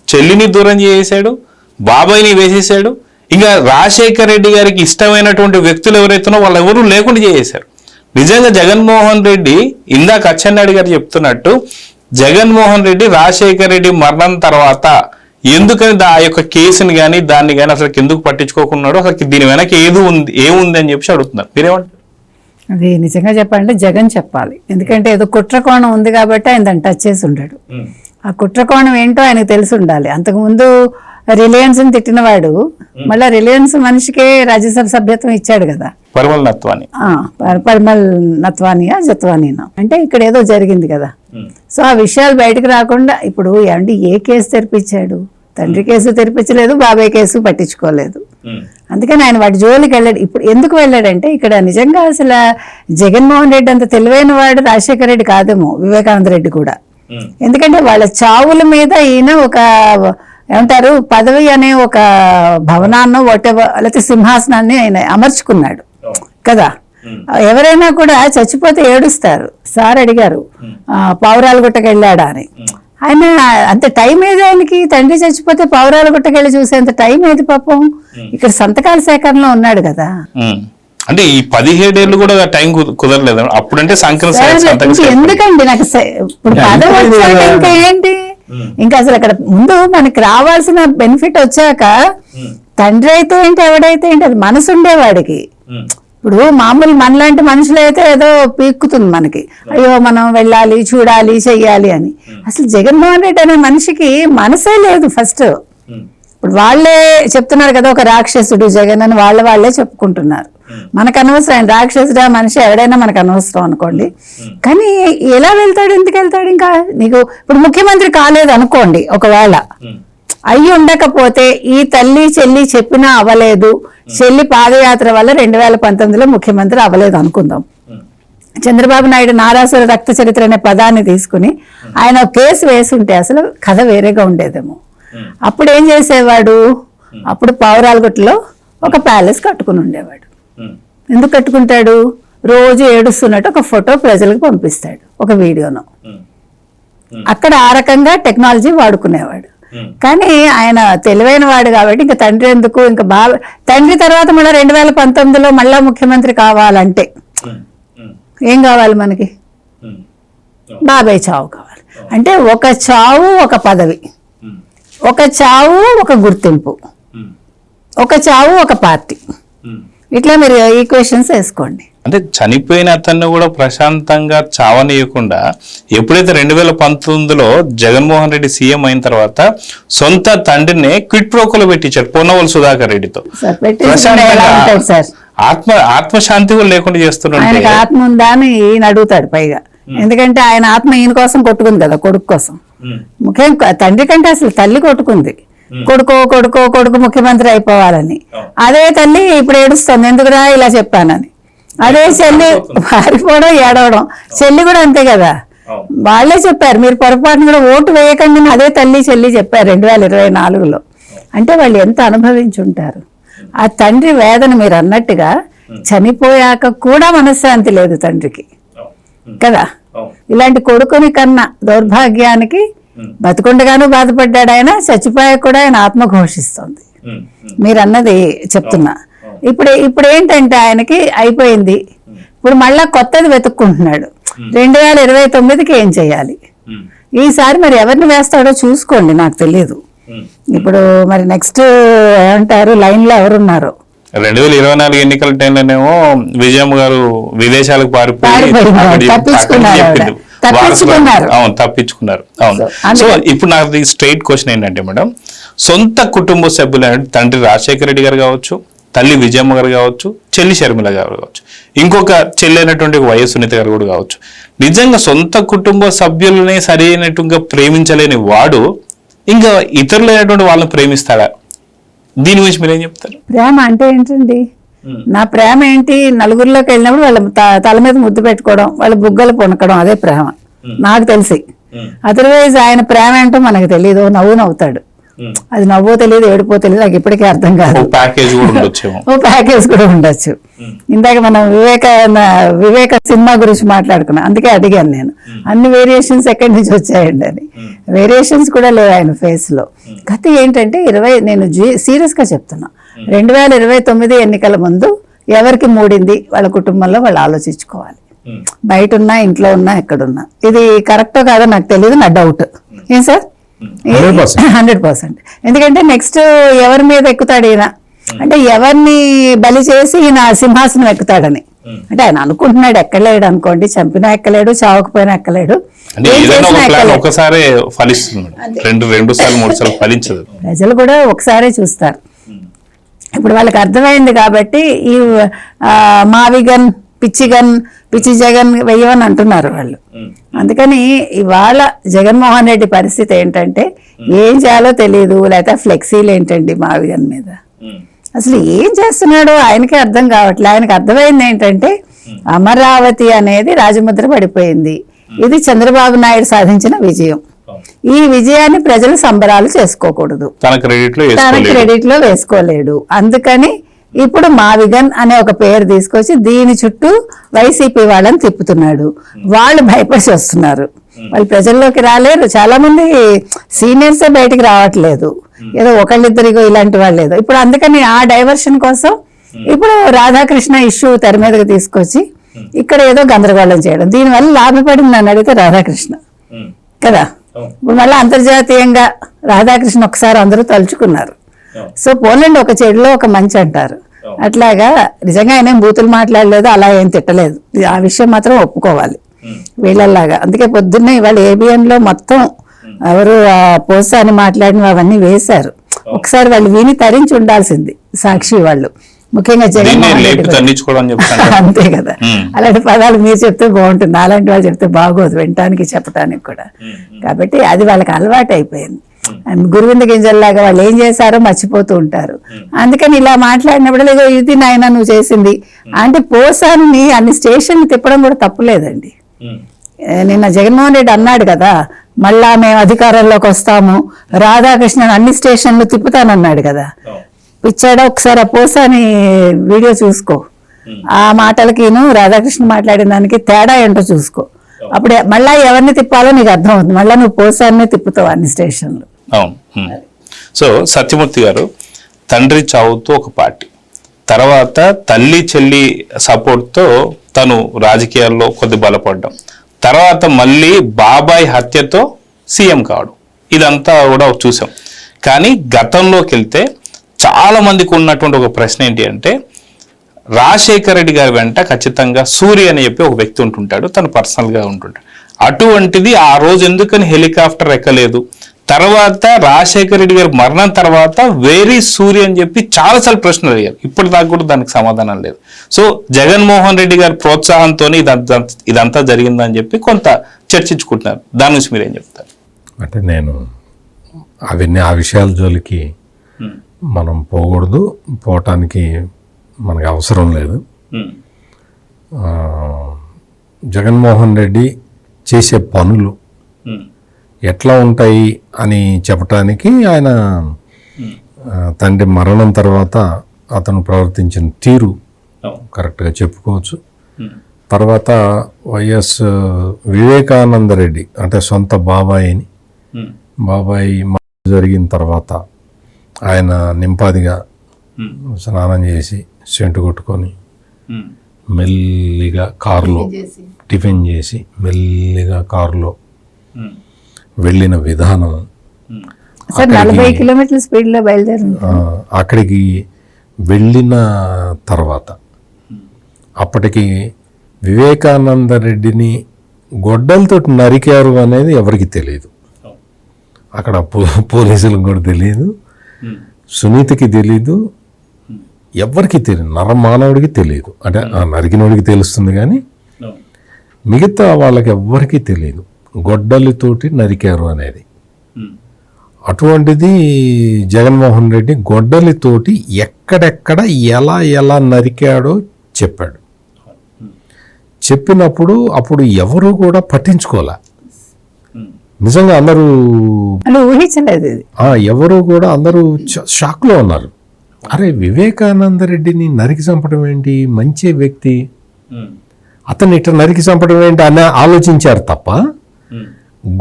చెల్లిని దూరం చేసేశాడు, బాబాయిని వేసేసాడు. ఇంకా రాజశేఖర్ రెడ్డి గారికి ఇష్టమైనటువంటి వ్యక్తులు ఎవరైతున్నారో వాళ్ళు ఎవరూ లేకుండా చేసేశారు. నిజంగా జగన్మోహన్ రెడ్డి ఇందాక అచ్చెన్నాయుడు గారు చెప్తున్నట్టు జగన్మోహన్ రెడ్డి రాజశేఖర్ రెడ్డి మరణం తర్వాత ఎందుకని ఆ యొక్క కేసుని కానీ దాన్ని కానీ అసలు ఎందుకు పట్టించుకోకున్నాడు, అసలు దీని వెనక ఏముంది అని చెప్పి అడుగుతున్నారు. మీరేమంటారు? అది నిజంగా చెప్పాలంటే జగన్ చెప్పాలి. ఎందుకంటే ఏదో కుట్రకోణం ఉంది కాబట్టి ఆయన దాన్ని టచ్ చేసి ఉండాడు. ఆ కుట్రకోణం ఏంటో ఆయనకు తెలిసి ఉండాలి. అంతకుముందు రిలయన్స్ తిట్టినవాడు మళ్ళీ రిలయన్స్ మనిషికే రాజ్యసభ సభ్యత్వం ఇచ్చాడు కదా, పరిమళ నత్వాని. పరిమళ నత్వానియా జత్వానీనా అంటే ఇక్కడ ఏదో జరిగింది కదా. సో ఆ విషయాలు బయటకు రాకుండా ఇప్పుడు ఏమంటే ఏ కేసు తెరిపించాడు? తండ్రి కేసు తెరిపించలేదు, బాబాయ్ కేసు పట్టించుకోలేదు. అందుకని ఆయన వాటి జోలికి వెళ్ళాడు. ఇప్పుడు ఎందుకు వెళ్ళాడంటే ఇక్కడ నిజంగా అసలు జగన్మోహన్ రెడ్డి అంత తెలివైన వాడు రాజశేఖర రెడ్డి కాదేమో, వివేకానంద రెడ్డి కూడా. ఎందుకంటే వాళ్ళ చావుల మీద ఈయన ఒక ఏమంటారు పదవి అనే ఒక భవనాన్ని లేకపోతే సింహాసనాన్ని ఆయన అమర్చుకున్నాడు కదా. ఎవరైనా కూడా చచ్చిపోతే ఏడుస్తారు. సార్ అడిగారు పావురాల గుట్టకి వెళ్ళాడా అని. ఆయన అంత టైం ఏది ఆయనకి? తండ్రి చచ్చిపోతే పావురాల గుట్టకెళ్ళి చూసేంత టైం ఏది పాపం? ఇక్కడ సంతకాల సేకరణలో ఉన్నాడు కదా. అంటే ఈ 17 ఏళ్ళు కూడా టైం కుదరలేదు అప్పుడంటే సంక్రాంతి. ఎందుకండి నాకు ఇప్పుడు పదవి వచ్చాక ఇంకా ఏంటి? ఇంకా అసలు అక్కడ ముందు మనకి రావాల్సిన బెనిఫిట్ వచ్చాక తండ్రి అయితే ఏంటి ఎవడైతే ఏంటి అది మనసు ఉండేవాడికి. ఇప్పుడు మామూలు మనలాంటి మనుషులు అయితే ఏదో పీక్కుతుంది మనకి, అయ్యో మనం వెళ్ళాలి చూడాలి చెయ్యాలి అని. అసలు జగన్మోహన్ రెడ్డి అనే మనిషికి మనసే లేదు ఫస్ట్. ఇప్పుడు వాళ్ళే చెప్తున్నారు కదా ఒక రాక్షసుడు జగన్ అని, వాళ్ళే చెప్పుకుంటున్నారు. మనకు అనవసరం ఆయన రాక్షసుడా మనిషి ఎవడైనా మనకు అనవసరం అనుకోండి, కానీ ఎలా వెళ్తాడు, ఎందుకు వెళ్తాడు? ఇంకా నీకు ఇప్పుడు ముఖ్యమంత్రి కాలేదు అనుకోండి, ఒకవేళ అయ్యి ఉండకపోతే ఈ తల్లి చెల్లి చెప్పినా అవ్వలేదు, చెల్లి పాదయాత్ర వల్ల 2019లో ముఖ్యమంత్రి అవ్వలేదు అనుకుందాం. చంద్రబాబు నాయుడు నారాసుర రక్త చరిత్ర అనే పదాన్ని తీసుకుని ఆయన ఒక కేసు వేసి ఉంటే అసలు కథ వేరేగా ఉండేదేమో. అప్పుడు ఏం చేసేవాడు, అప్పుడు పావురాలగుట్టలో ఒక ప్యాలెస్ కట్టుకుని ఉండేవాడు. ఎందుకు కట్టుకుంటాడు, రోజు ఏడుస్తున్నట్టు ఒక ఫోటో ప్రజలకు పంపిస్తాడు, ఒక వీడియోను. అక్కడ ఆ రకంగా టెక్నాలజీ వాడుకునేవాడు. కానీ ఆయన తెలివైన వాడు కాబట్టి ఇంకా తండ్రి ఎందుకు, ఇంకా తండ్రి తర్వాత మళ్ళీ 2019లో మళ్ళా ముఖ్యమంత్రి కావాలంటే ఏం కావాలి మనకి, బాబాయ్ చావు కావాలి. అంటే ఒక చావు ఒక పదవి, ఒక చావు ఒక గుర్తింపు, ఒక చావు ఒక పార్టీ, ఇట్లా మీరు ఈక్వేషన్స్ వేసుకోండి. అంటే చనిపోయిన అతన్ని కూడా ప్రశాంతంగా చావనీయకుండా ఎప్పుడైతే 2019లో జగన్మోహన్ రెడ్డి సీఎం అయిన తర్వాత సొంత తండ్రిని క్విట్ ప్రోకోలో పెట్టించారు పొన్నవోలు సుధాకర్ రెడ్డితో. ఆత్మశాంతి కూడా లేకుండా చేస్తున్నాడు. ఆయనకి ఆత్మ ఉందా అని ఈయన అడుగుతాడు పైగా, ఎందుకంటే ఆయన ఆత్మ ఈయన కోసం కొట్టుకుంది కదా, కొడుకు కోసం. ముఖ్యం తండ్రి కంటే అసలు తల్లి కొట్టుకుంది, కొడుకు ముఖ్యమంత్రి అయిపోవాలని. అదే తల్లి ఇప్పుడు ఏడుస్తుంది, ఎందుకురా ఇలా చెప్పానని. అదే చెల్లి పారిపోవడం ఏడవడం, చెల్లి కూడా అంతే కదా, వాళ్ళే చెప్పారు మీరు పొరపాటును కూడా ఓటు వేయకండి, అదే తల్లి చెల్లి చెప్పారు 2024లో. అంటే వాళ్ళు ఎంత అనుభవించుంటారు. ఆ తండ్రి వేదన మీరు అన్నట్టుగా చనిపోయాక కూడా మనశ్శాంతి లేదు తండ్రికి కదా. ఇలాంటి కొడుకుని కన్నా దౌర్భాగ్యానికి బతుకుండగాను బాధపడ్డాడు ఆయన, చచ్చిపోయాక కూడా ఆయన ఆత్మ ఘోషిస్తుంది. మీరు అన్నది చెప్తున్నా. ఇప్పుడు ఏంటంటే ఆయనకి అయిపోయింది, ఇప్పుడు మళ్ళా కొత్తది వెతుక్కుంటున్నాడు. 2029కి ఏం చేయాలి, ఈసారి మరి ఎవరిని వేస్తాడో చూసుకోండి, నాకు తెలియదు. ఇప్పుడు మరి నెక్స్ట్ ఏమంటారు లైన్ లో ఎవరున్నారు. 2024 ఎన్నికల టైంలోనేమో విజయమ్మ గారు విదేశాలకు తప్పించుకున్నారు. అవును. సో ఇప్పుడు నాకు స్ట్రైట్ క్వశ్చన్ ఏంటంటే మేడం, సొంత కుటుంబ సభ్యులైన తండ్రి రాజశేఖర రెడ్డి గారు కావచ్చు, తల్లి విజయమ్మ గారు కావచ్చు, చెల్లి షర్మిల గారు కావచ్చు, ఇంకొక చెల్లి అయినటువంటి వైఎస్ సునీత గారు కూడా కావచ్చు, నిజంగా సొంత కుటుంబ సభ్యులనే సరైనట్టుగా ప్రేమించలేని వాడు ఇంకా ఇతరులైనటువంటి వాళ్ళని ప్రేమిస్తాడా? దీని గురించి మీరేం చెప్తారు? ప్రేమ అంటే ఏంటండి, నా ప్రేమ ఏంటి, నలుగురిలోకి వెళ్ళినప్పుడు వాళ్ళ తల మీద ముద్దు పెట్టుకోవడం, వాళ్ళ బుగ్గలు పొనకడం, అదే ప్రేమ నాకు తెలిసి. అదర్వైజ్ ఆయన ప్రేమ ఏంటో మనకు తెలియదు, నవ్వుతాడు, అది నవ్వో తెలియదు ఏడుపో తెలియదు, నాకు ఇప్పటికీ అర్థం కాదు. ఓ ప్యాకేజ్ కూడా ఉండొచ్చు. ఇందాక మనం వివేక సినిమా గురించి మాట్లాడుకున్నాం, అందుకే అడిగాను నేను అన్ని వేరియేషన్స్ ఎక్కడి నుంచి వచ్చాయండి అని. వేరియేషన్స్ కూడా లేవు ఆయన ఫేస్ లో. గత ఏంటంటే నేను సీరియస్ గా చెప్తున్నా, 2029 ఎన్నికల ముందు ఎవరికి మూడింది వాళ్ళ కుటుంబంలో వాళ్ళు ఆలోచించుకోవాలి. బయట ఉన్నా ఇంట్లో ఉన్నా ఎక్కడున్నా ఇది కరెక్టో కాదో నాకు తెలియదు, నా డౌట్. ఏం సార్? 100%. ఎందుకంటే నెక్స్ట్ ఎవరి మీద ఎక్కుతాడు ఈయన, అంటే ఎవరిని బలి చేసి ఈయన సింహాసనం ఎక్కుతాడని. అంటే ఆయన అనుకుంటున్నాడు, ఎక్కలేడు అనుకోండి, చంపినా ఎక్కలేడు, చావకపోయినా ఎక్కలేడు. ప్రజలు కూడా ఒకసారే చూస్తారు. ఇప్పుడు వాళ్ళకి అర్థమైంది కాబట్టి ఈ మావిగన్ పిచ్చి జగన్ వెయ్యమని అంటున్నారు వాళ్ళు. అందుకని ఇవాళ జగన్మోహన్ రెడ్డి పరిస్థితి ఏంటంటే ఏం చేయాలో తెలియదు, లేకపోతే ఫ్లెక్సీలు ఏంటండి మావిగన్ మీద, అసలు ఏం చేస్తున్నాడో ఆయనకే అర్థం కావట్లేదు. ఆయనకు అర్థమైంది ఏంటంటే అమరావతి అనేది రాజముద్ర పడిపోయింది, ఇది చంద్రబాబు నాయుడు సాధించిన విజయం. ఈ విజయాన్ని ప్రజలు సంబరాలు చేసుకోకూడదు, తన క్రెడిట్ లో వేసుకోలేడు. అందుకని ఇప్పుడు మావిగన్ అనే ఒక పేరు తీసుకొచ్చి దీని చుట్టూ వైసీపీ వాళ్ళని తిప్పుతున్నాడు. వాళ్ళు భయపడి వస్తున్నారు, వాళ్ళు ప్రజల్లోకి రాలేరు. చాలా మంది సీనియర్సే బయటికి రావట్లేదు, ఏదో ఒకళ్ళిద్దరిగో ఇలాంటి వాళ్ళు ఏదో. ఇప్పుడు అందుకని ఆ డైవర్షన్ కోసం ఇప్పుడు రాధాకృష్ణ ఇష్యూ తెర మీదకి తీసుకొచ్చి ఇక్కడ ఏదో గందరగోళం చేయడం, దీనివల్ల లాభపడింది నన్ను అడిగితే రాధాకృష్ణ కదా. ఇప్పుడు మళ్ళీ అంతర్జాతీయంగా రాధాకృష్ణ ఒకసారి అందరూ తలుచుకున్నారు. సో పోలండి ఒక చెడులో ఒక మంచి అంటారు. అట్లాగా నిజంగా ఆయన ఏం బూతులు మాట్లాడలేదు, అలా ఏం తిట్టలేదు. ఆ విషయం మాత్రం ఒప్పుకోవాలి వీళ్ళలాగా. అందుకే పొద్దున్నే ఇవాళ ABN లో మొత్తం ఎవరు పోసా అని మాట్లాడినవి అవన్నీ వేశారు. ఒకసారి వాళ్ళు విని తరించి ఉండాల్సింది సాక్షి వాళ్ళు, ముఖ్యంగా జగన్మోహన్ రెడ్డి కూడా. అంతే కదా, అలాంటి పదాలు మీరు చెప్తే బాగుంటుంది, అలాంటి వాళ్ళు చెప్తే బాగోదు వినటానికి చెప్పడానికి కూడా. కాబట్టి అది వాళ్ళకి అలవాటు అయిపోయింది. గురువింద గింజల్లాగా వాళ్ళు ఏం చేశారో మర్చిపోతూ ఉంటారు. అందుకని ఇలా మాట్లాడినప్పుడు లేదో ఇది నాయన నువ్వు చేసింది అంటే పోసాని అన్ని స్టేషన్లు తిప్పడం కూడా తప్పులేదండి. నిన్న జగన్మోహన్ రెడ్డి అన్నాడు కదా, మళ్ళా మేము అధికారంలోకి వస్తాము, రాధాకృష్ణన్ అన్ని స్టేషన్లు తిప్పుతానన్నాడు కదా. ఇచ్చాడా ఒకసారి ఆ పోసాని వీడియో చూసుకో, ఆ మాటలకిను రాధాకృష్ణ మాట్లాడిన దానికి తేడా ఏంటో చూసుకో. అప్పుడే మళ్ళా ఎవరిని తిప్పాలో నీకు అర్థం అవుతుంది. మళ్ళీ నువ్వు పోసాన్ని తిప్పుతావు అన్ని స్టేషన్లు. అవును. సో సత్యమూర్తి గారు, తండ్రి చావుతో ఒక పార్టీ, తర్వాత తల్లి చెల్లి సపోర్ట్తో తను రాజకీయాల్లో కొద్ది బలపడ్డం, తర్వాత మళ్ళీ బాబాయ్ హత్యతో సీఎం కావడం, ఇదంతా కూడా చూసాం. కానీ గతంలోకి వెళ్తే చాలా మందికి ఉన్నటువంటి ఒక ప్రశ్న ఏంటి అంటే, రాజశేఖర రెడ్డి గారి వెంట ఖచ్చితంగా సూర్య అని చెప్పి ఒక వ్యక్తి ఉంటుంటాడు, తను పర్సనల్గా ఉంటుంటాడు. అటువంటిది ఆ రోజు ఎందుకని హెలికాప్టర్ ఎక్కలేదు? తర్వాత రాజశేఖర రెడ్డి గారి మరణం తర్వాత వేరీ సూర్య అని చెప్పి చాలాసార్లు ప్రశ్నలు అడిగారు. ఇప్పటిదాకా కూడా దానికి సమాధానం లేదు. సో జగన్మోహన్ రెడ్డి గారి ప్రోత్సాహంతో ఇదంతా జరిగిందని చెప్పి కొంత చర్చించుకుంటున్నారు. దాని నుంచి మీరేం చెప్తారు? అంటే నేను ఆ విషయాల జోలికి మనం పోకూడదు, పోవటానికి మనకు అవసరం లేదు. జగన్మోహన్ రెడ్డి చేసే పనులు ఎట్లా ఉంటాయి అని చెప్పటానికి ఆయన తండ్రి మరణం తర్వాత అతను ప్రవర్తించిన తీరు కరెక్ట్గా చెప్పుకోవచ్చు. తర్వాత వైఎస్ వివేకానంద రెడ్డి అంటే సొంత బాబాయి జరిగిన తర్వాత ఆయన నింపాదిగా స్నానం చేసి సెంటు కొట్టుకొని మెల్లిగా కారులో టిఫిన్ చేసి మెల్లిగా కారులో వెళ్ళిన విధానం, 40 కిలోమీటర్ల స్పీడ్లో బయలుదేరి అక్కడికి వెళ్ళిన తర్వాత అప్పటికి వివేకానంద రెడ్డిని గొడ్డలతో నరికారు అనేది ఎవరికి తెలియదు. అక్కడ పోలీసులకు కూడా తెలియదు, సునీతకి తెలీదు, ఎవరికి తెలియదు, నరమానవుడికి తెలియదు. అంటే ఆ నరికినోడికి తెలుస్తుంది కానీ మిగతా వాళ్ళకి ఎవ్వరికీ తెలియదు గొడ్డలితోటి నరికారు అనేది. అటువంటిది జగన్మోహన్ రెడ్డి గొడ్డలితోటి ఎక్కడెక్కడ ఎలా నరికాడో చెప్పాడు. చెప్పినప్పుడు అప్పుడు ఎవరు కూడా పట్టించుకోలే. నిజంగా అందరూ ఊహించలేదు, ఎవరు కూడా అందరూ షాక్లో ఉన్నారు. అరే వివేకానంద రెడ్డిని నరికి చంపడం ఏంటి, మంచి వ్యక్తి, అతన్ని ఇట్లా నరికి చంపడం ఏంటి అని ఆలోచించారు తప్ప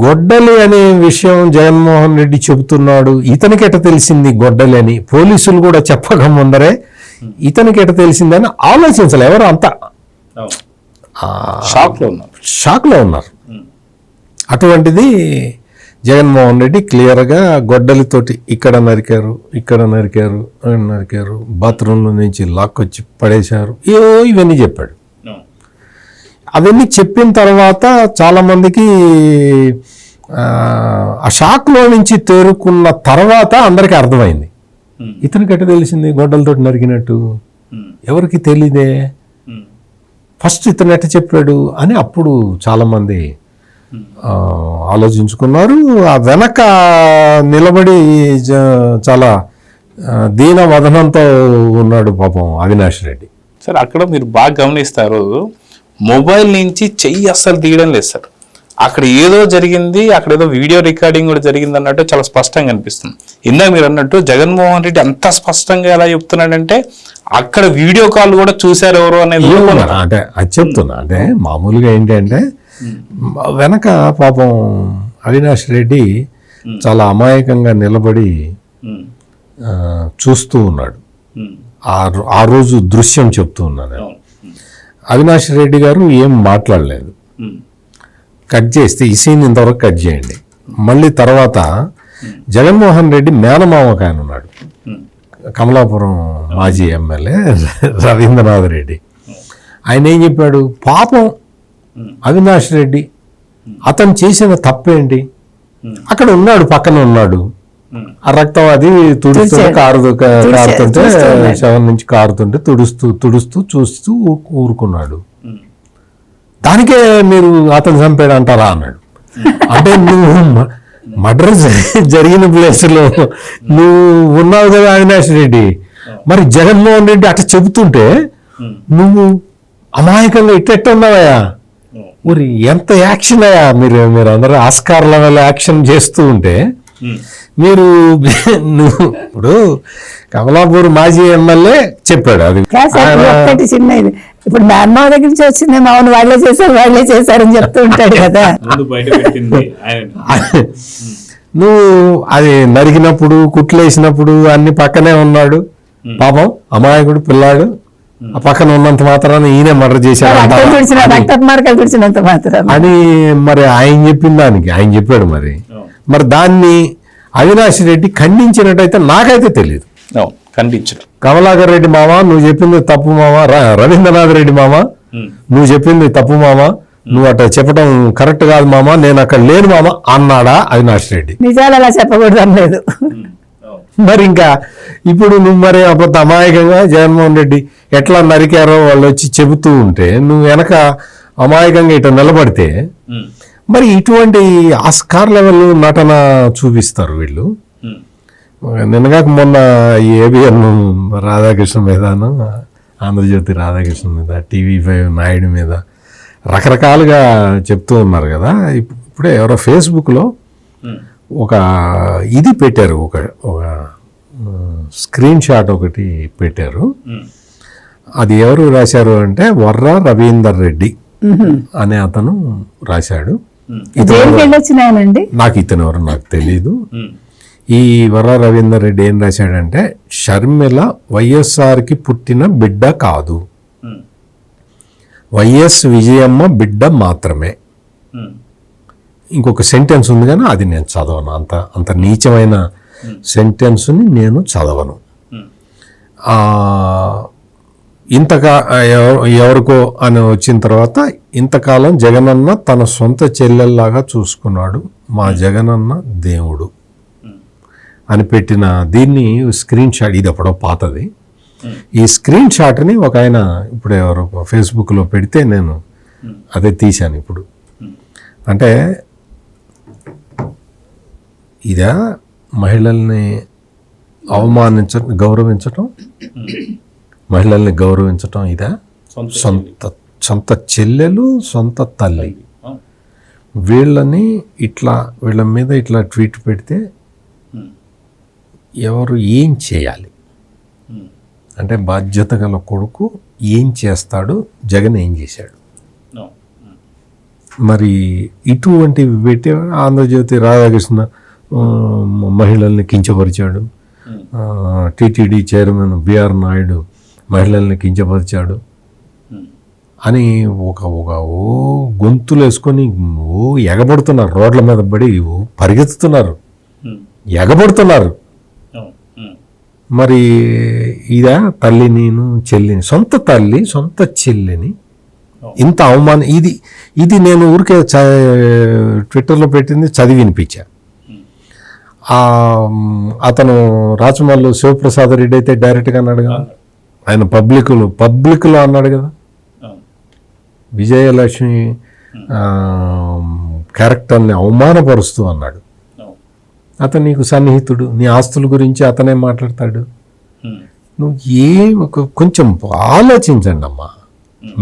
గొడ్డలి అనే విషయం జగన్మోహన్ రెడ్డి చెబుతున్నాడు, ఇతనికి ఎట తెలిసింది గొడ్డలి అని పోలీసులు కూడా చెప్పక ముందరే ఇతనికి ఎట తెలిసిందని ఆలోచించాలి. ఎవరు అంతా షాక్లో ఉన్నారు. అటువంటిది జగన్మోహన్ రెడ్డి క్లియర్గా గొడ్డలితోటి ఇక్కడ నరికారు, బాత్రూంలో నుంచి లాక్కొచ్చి పడేశారు, ఇవన్నీ చెప్పాడు. అవన్నీ చెప్పిన తర్వాత చాలామందికి ఆ షాక్లో నుంచి తేరుకున్న తర్వాత అందరికీ అర్థమైంది ఇతనికి ఎట్ట తెలిసింది గొడ్డలతో నరికినట్టు, ఎవరికి తెలీదే, ఫస్ట్ ఇతను ఎట్ట చెప్పాడు అని అప్పుడు చాలామంది ఆలోచించుకున్నారు. ఆ వెనక నిలబడి చాలా దీన వదనంతో ఉన్నాడు పాపం అవినాష్ రెడ్డి. సార్ అక్కడ మీరు బాగా గమనిస్తారు, మొబైల్ నుంచి చెయ్యి అస్సలు తీయడం లేదు సార్. అక్కడ ఏదో జరిగింది, అక్కడ ఏదో వీడియో రికార్డింగ్ కూడా జరిగింది అన్నట్టు చాలా స్పష్టంగా అనిపిస్తుంది. ఇందాక మీరు అన్నట్టు జగన్మోహన్ రెడ్డి అంత స్పష్టంగా ఎలా చెప్తున్నాడంటే అక్కడ వీడియో కాల్ కూడా చూశారు ఎవరు అనేది. అంటే అది చెప్తున్నా, అంటే మామూలుగా ఏంటి అంటే వెనక పాపం అవినాష్ రెడ్డి చాలా అమాయకంగా నిలబడి చూస్తూ ఉన్నాడు. ఆ రోజు దృశ్యం చెప్తూ ఉన్నాను. అవినాష్ రెడ్డి గారు ఏం మాట్లాడలేదు. కట్ చేస్తే ఈ సీన్ ఇంతవరకు కట్ చేయండి. మళ్ళీ తర్వాత జగన్మోహన్ రెడ్డి మేనమామ ఒక ఆయన ఉన్నాడు, కమలాపురం మాజీ ఎమ్మెల్యే రవీంద్రనాథ్ రెడ్డి. ఆయన ఏం చెప్పాడు, పాపం అవినాష్ రెడ్డి అతను చేసిన తప్పేంటి, అక్కడ ఉన్నాడు, పక్కన ఉన్నాడు, ఆ రక్తం అది తుడుస్తుంటే కారుతుంటే శవం నుంచి కారుతుంటే తుడుస్తూ చూస్తూ ఊరుకున్నాడు, దానికే మీరు అతను చంపాడు అంటారా అన్నాడు. అంటే నువ్వు మర్డర్ జరిగిన ప్లేస్లో నువ్వు ఉన్నావు కదా అవినాష్ రెడ్డి, మరి జగన్మోహన్ రెడ్డి అట్లా చెబుతుంటే నువ్వు అమాయకంగా ఇట్ట ఉన్నావయ్యా, ఊరి ఎంత యాక్షన్ అయ్యా, మీరు అందరూ ఆస్కార్ లెవెల్ యాక్షన్ చేస్తూ ఉంటే మీరు ఇప్పుడు కమలాపూర్ మాజీ ఎమ్మెల్యే చెప్పాడు అది. ఒక్కటి చిన్న ఇది, ఇప్పుడు మేనమావ దగ్గర నుంచి వచ్చింది, అవును వాళ్ళే చేశారని చెప్తూ ఉంటాడు కదా. నువ్వు అది నరికినప్పుడు కుట్లేసినప్పుడు అన్ని పక్కనే ఉన్నాడు, పాపం అమాయకుడు పిల్లాడు, ఆ పక్కన ఉన్నంత మాత్రాన ఈయన మర్డర్ చేశాడు అని మరి ఆయన చెప్పిన దానికి ఆయన చెప్పాడు. మరి దాన్ని అవినాష్ రెడ్డి ఖండించినట్టయితే నాకైతే తెలియదు. ఖండించడం కమలాకర్ రెడ్డి మామ నువ్వు చెప్పింది తప్పు మామ, రవీంద్రనాథ్ రెడ్డి మామ నువ్వు చెప్పింది తప్పు మామ, నువ్వు అట్లా చెప్పడం కరెక్ట్ కాదు మామ, నేను అక్కడ లేను మామ అన్నాడా అవినాష్ రెడ్డి? నిజాలు అలా చెప్పకూడదు అనలేదు. మరి ఇంకా ఇప్పుడు నువ్వు మరి అప్పుడు అమాయకంగా జగన్మోహన్ రెడ్డి ఎట్లా నరికారో వాళ్ళు వచ్చి చెబుతూ ఉంటే నువ్వు వెనక అమాయకంగా ఇట్లా నిలబడితే మరి ఇటువంటి ఆస్కార్ లెవెల్ నటన చూపిస్తారు వీళ్ళు. నిన్నగాక మొన్న ఏబిఎన్ రాధాకృష్ణ మీదను, ఆంధ్రజ్యోతి రాధాకృష్ణ మీద, TV5 నాయుడు మీద రకరకాలుగా చెప్తూ ఉన్నారు కదా. ఇప్పుడే ఎవరో ఫేస్బుక్లో ఒక ఇది పెట్టారు, ఒక స్క్రీన్ షాట్ ఒకటి పెట్టారు. అది ఎవరు రాశారు అంటే వర్ర రవీందర్ రెడ్డి అనే అతను రాశాడు. నాకు ఇతను ఎవరు నాకు తెలీదు. ఈ వర్ర రవీందర్ రెడ్డి ఏం రాశాడంటే, షర్మిల వైఎస్ఆర్కి పుట్టిన బిడ్డ కాదు, వైఎస్ విజయమ్మ బిడ్డ మాత్రమే. ఇంకొక సెంటెన్స్ ఉంది కానీ అది నేను చదవను, అంత నీచమైన సెంటెన్స్ని నేను చదవను. ఎవరికో అని వచ్చిన తర్వాత, ఇంతకాలం జగనన్న తన సొంత చెల్లెల్లాగా చూసుకున్నాడు, మా జగనన్న దేవుడు అని పెట్టిన దీన్ని స్క్రీన్ షాట్, ఇది ఎప్పుడో పాతది. ఈ స్క్రీన్ షాట్ని ఒక ఆయన ఇప్పుడు ఎవరో ఫేస్బుక్లో పెడితే నేను అదే తీశాను ఇప్పుడు. అంటే ఇదా మహిళల్ని గౌరవించటం, మహిళల్ని గౌరవించటం ఇదా? సొంత చెల్లెలు, సొంత తల్లి, వీళ్ళ మీద ఇట్లా ట్వీట్ పెడితే ఎవరు ఏం చేయాలి అంటే, బాధ్యత గల కొడుకు ఏం చేస్తాడు, జగన్ ఏం చేశాడు? మరి ఇటువంటివి పెట్టే ఆంధ్రజ్యోతి రాధాకృష్ణ మహిళల్ని కించపరిచాడు, టీటీడీ చైర్మన్ బిఆర్ నాయుడు మహిళల్ని కించపరిచాడు అని ఒక గొంతులు వేసుకొని ఎగబడుతున్నారు, రోడ్ల మీద పడి పరిగెత్తుతున్నారు, ఎగబడుతున్నారు. మరి ఇదా తల్లి, నేను చెల్లిని, సొంత తల్లి సొంత చెల్లిని ఇంత అవమానం? ఇది నేను ఊరికే ట్విట్టర్లో పెట్టింది చదివి వినిపించా. అతను రాచమల్లు శివప్రసాద్ రెడ్డి అయితే డైరెక్ట్గా అన్నాడు కదా, ఆయన పబ్లిక్లో అన్నాడు కదా, విజయలక్ష్మి క్యారెక్టర్ని అవమానపరుస్తూ అన్నాడు. అతను నీకు సన్నిహితుడు, నీ ఆస్తుల గురించి అతనే మాట్లాడతాడు. నువ్వు కొంచెం ఆలోచించండి అమ్మా,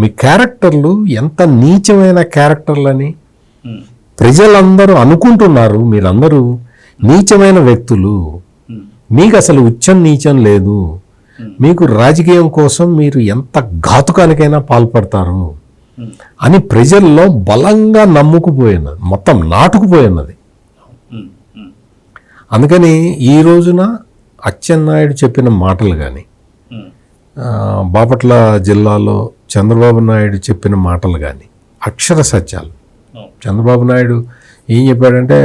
మీ క్యారెక్టర్లు ఎంత నీచమైన క్యారెక్టర్లని ప్రజలందరూ అనుకుంటున్నారు. మీరందరూ నీచమైన వ్యక్తులు, మీకు అసలు ఉచ్చం నీచం లేదు, మీకు రాజకీయం కోసం మీరు ఎంత ఘాతుకానికైనా పాల్పడతారు అని ప్రజల్లో బలంగా నమ్ముకుపోయినది, మొత్తం నాటుకుపోయినది. అందుకని ఈ రోజున అచ్చెన్నాయుడు చెప్పిన మాటలు కానీ, బాపట్ల జిల్లాలో చంద్రబాబు నాయుడు చెప్పిన మాటలు కానీ అక్షర సత్యాలు. చంద్రబాబు నాయుడు ఏం చెప్పాడంటే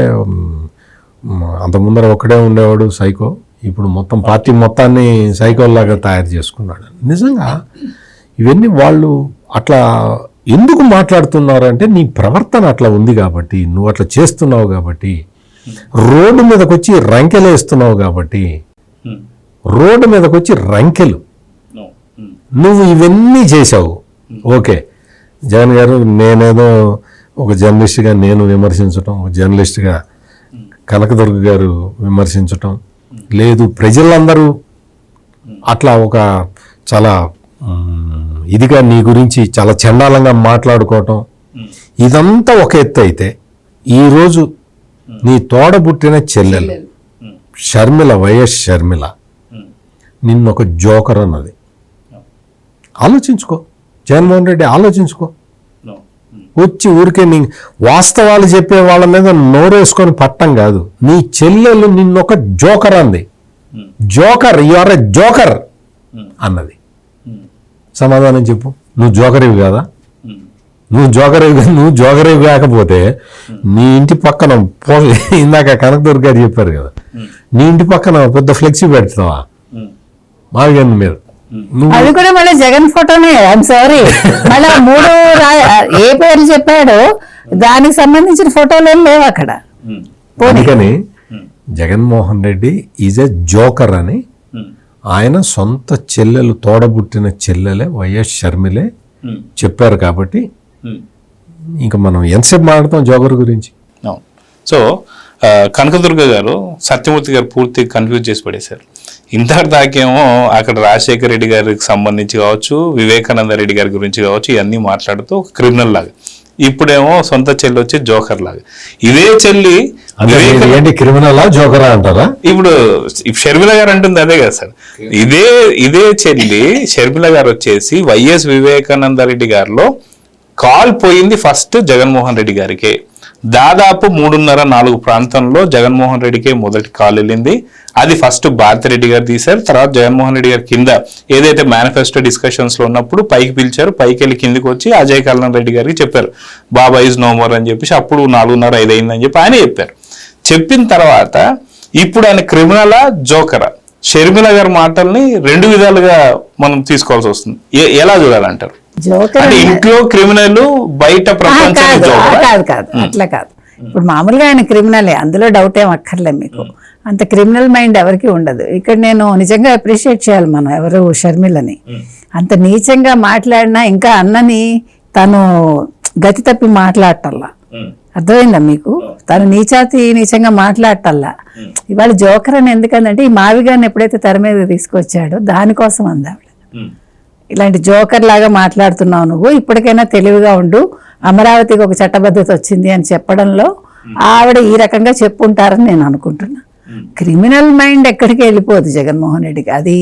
అంత ముందర ఒక్కడే ఉండేవాడు సైకో, ఇప్పుడు మొత్తం పార్టీ మొత్తాన్ని సైకోల్లాగా తయారు చేసుకున్నాడు. నిజంగా ఇవన్నీ వాళ్ళు అట్లా ఎందుకు మాట్లాడుతున్నారు అంటే నీ ప్రవర్తన అట్లా ఉంది కాబట్టి, నువ్వు అట్లా చేస్తున్నావు కాబట్టి, రోడ్డు మీదకి వచ్చి రంకెలేస్తున్నావు కాబట్టి, రోడ్డు మీదకి వచ్చి రంకెలు నువ్వు ఇవన్నీ చేశావు. ఓకే జగన్ గారు, నేనేదో ఒక జర్నలిస్ట్గా నేను విమర్శించటం, ఒక జర్నలిస్ట్గా కనకదుర్గ గారు విమర్శించటం లేదు, ప్రజలందరూ అట్లా ఒక చాలా ఇదిగా నీ గురించి చాలా చండాలంగా మాట్లాడుకోవటం, ఇదంతా ఒక ఎత్తు అయితే, ఈరోజు నీ తోడబుట్టిన చెల్లెలు షర్మిల, వైఎస్ షర్మిల నిన్నొక జోకర్ అన్నది. ఆలోచించుకో జగన్మోహన్ రెడ్డి, ఆలోచించుకో. వచ్చి ఊరికే నీ వాస్తవాలు చెప్పే వాళ్ళ మీద నోరేసుకొని పట్టం కాదు. నీ చెల్లెలు నిన్నొక జోకర్ అంది. Joker, you are a joker అన్నది. సమాధానం చెప్పు. నువ్వు జోకరివి కాదా? నువ్వు జోకరివి కాకపోతే నీ ఇంటి పక్కన ఇందాక కనకదుర్గ గారు చెప్పారు కదా, నీ ఇంటి పక్కన పెద్ద ఫ్లెక్సీ పెడతావా మావిగన్ మీద? అది కూడా మళ్ళీ జగన్ ఫోటోనే. ఐఎమ్ సారీ, మళ్ళీ ఏ పేరు చెప్పాడో దానికి సంబంధించిన ఫోటోలు ఏం లేవు అక్కడ. అందుకని Jaganmohan Reddy is a joker అని ఆయన సొంత చెల్లెలు, తోడబుట్టిన చెల్లెలే వైఎస్ షర్మిలే చెప్పారు కాబట్టి ఇంకా మనం ఎంతసేపు మాట్లాడతాం జోకర్ గురించి. సో కనకదుర్గ గారు సత్యమూర్తి గారు పూర్తి కన్ఫ్యూజ్ చేసి పడేశారు. ఇంతటి దాకేమో అక్కడ రాజశేఖర రెడ్డి గారికి సంబంధించి కావచ్చు, వివేకానంద రెడ్డి గారి గురించి కావచ్చు, ఇవన్నీ మాట్లాడుతూ ఒక క్రిమినల్ లాగా, ఇప్పుడేమో సొంత చెల్లి వచ్చి జోకర్ లాగా. ఇదే చెల్లి క్రిమినల్ జోకరా అంటారా? ఇప్పుడు షర్మిల గారు అంటుంది అదే కదా సార్. ఇదే చెల్లి షర్మిల గారు వచ్చేసి వైఎస్ వివేకానంద రెడ్డి గారిలో కాల్ పోయింది ఫస్ట్ జగన్మోహన్ రెడ్డి గారికి. దాదాపు 3:30-4 ప్రాంతంలో జగన్మోహన్ రెడ్డికి మొదటి కాల్ వెళ్ళింది. అది ఫస్ట్ భారతిరెడ్డి గారు తీశారు. తర్వాత జగన్మోహన్ రెడ్డి గారి కింద ఏదైతే మేనిఫెస్టో డిస్కషన్స్ లో ఉన్నప్పుడు పైకి పిలిచారు. పైకి వెళ్ళి కిందికి వచ్చి అజయ్ కల్లాం రెడ్డి గారికి చెప్పారు బాబా ఈజ్ నో మోర్ అని చెప్పేసి. అప్పుడు 4:30-5 అయిందని చెప్పి ఆయన చెప్పారు. చెప్పిన తర్వాత ఇప్పుడు ఆయన క్రిమినలా జోకరా? షర్మిల గారి మాటల్ని 2 విధాలుగా మనం తీసుకోవాల్సి వస్తుంది. ఎలా చూడాలంటారు? జోకర్ ఇంట్లో క్రిమినల్, బయట ప్రపంచం కాదు, అట్లా కాదు. ఇప్పుడు మామూలుగా ఆయన క్రిమినలే, అందులో డౌట్ ఏం అక్కర్లే మీకు. అంత క్రిమినల్ మైండ్ ఎవరికి ఉండదు. ఇక్కడ నేను నిజంగా అప్రిషియేట్ చేయాలి మనం ఎవరు షర్మిలని. అంత నీచంగా మాట్లాడినా ఇంకా అన్నని తను గతి తప్పి మాట్లాడటల్లా. అర్థమైందా మీకు? తను నీచంగా మాట్లాడటల్లా. ఇవాళ జోకర్ అని ఎందుకంటే ఈ మావిగాన్ని ఎప్పుడైతే తెర మీద తీసుకొచ్చాడో దానికోసం అంది ఆవిడ. ఇలాంటి జోకర్ లాగా మాట్లాడుతున్నావు నువ్వు, ఇప్పటికైనా తెలివిగా ఉండు, అమరావతికి ఒక చట్టబద్ధత వచ్చింది అని చెప్పడంలో ఆవిడ ఈ రకంగా చెప్పుంటారని నేను అనుకుంటున్నా. క్రిమినల్ మైండ్ ఎక్కడికి వెళ్ళిపోదు జగన్మోహన్ రెడ్డికి, అది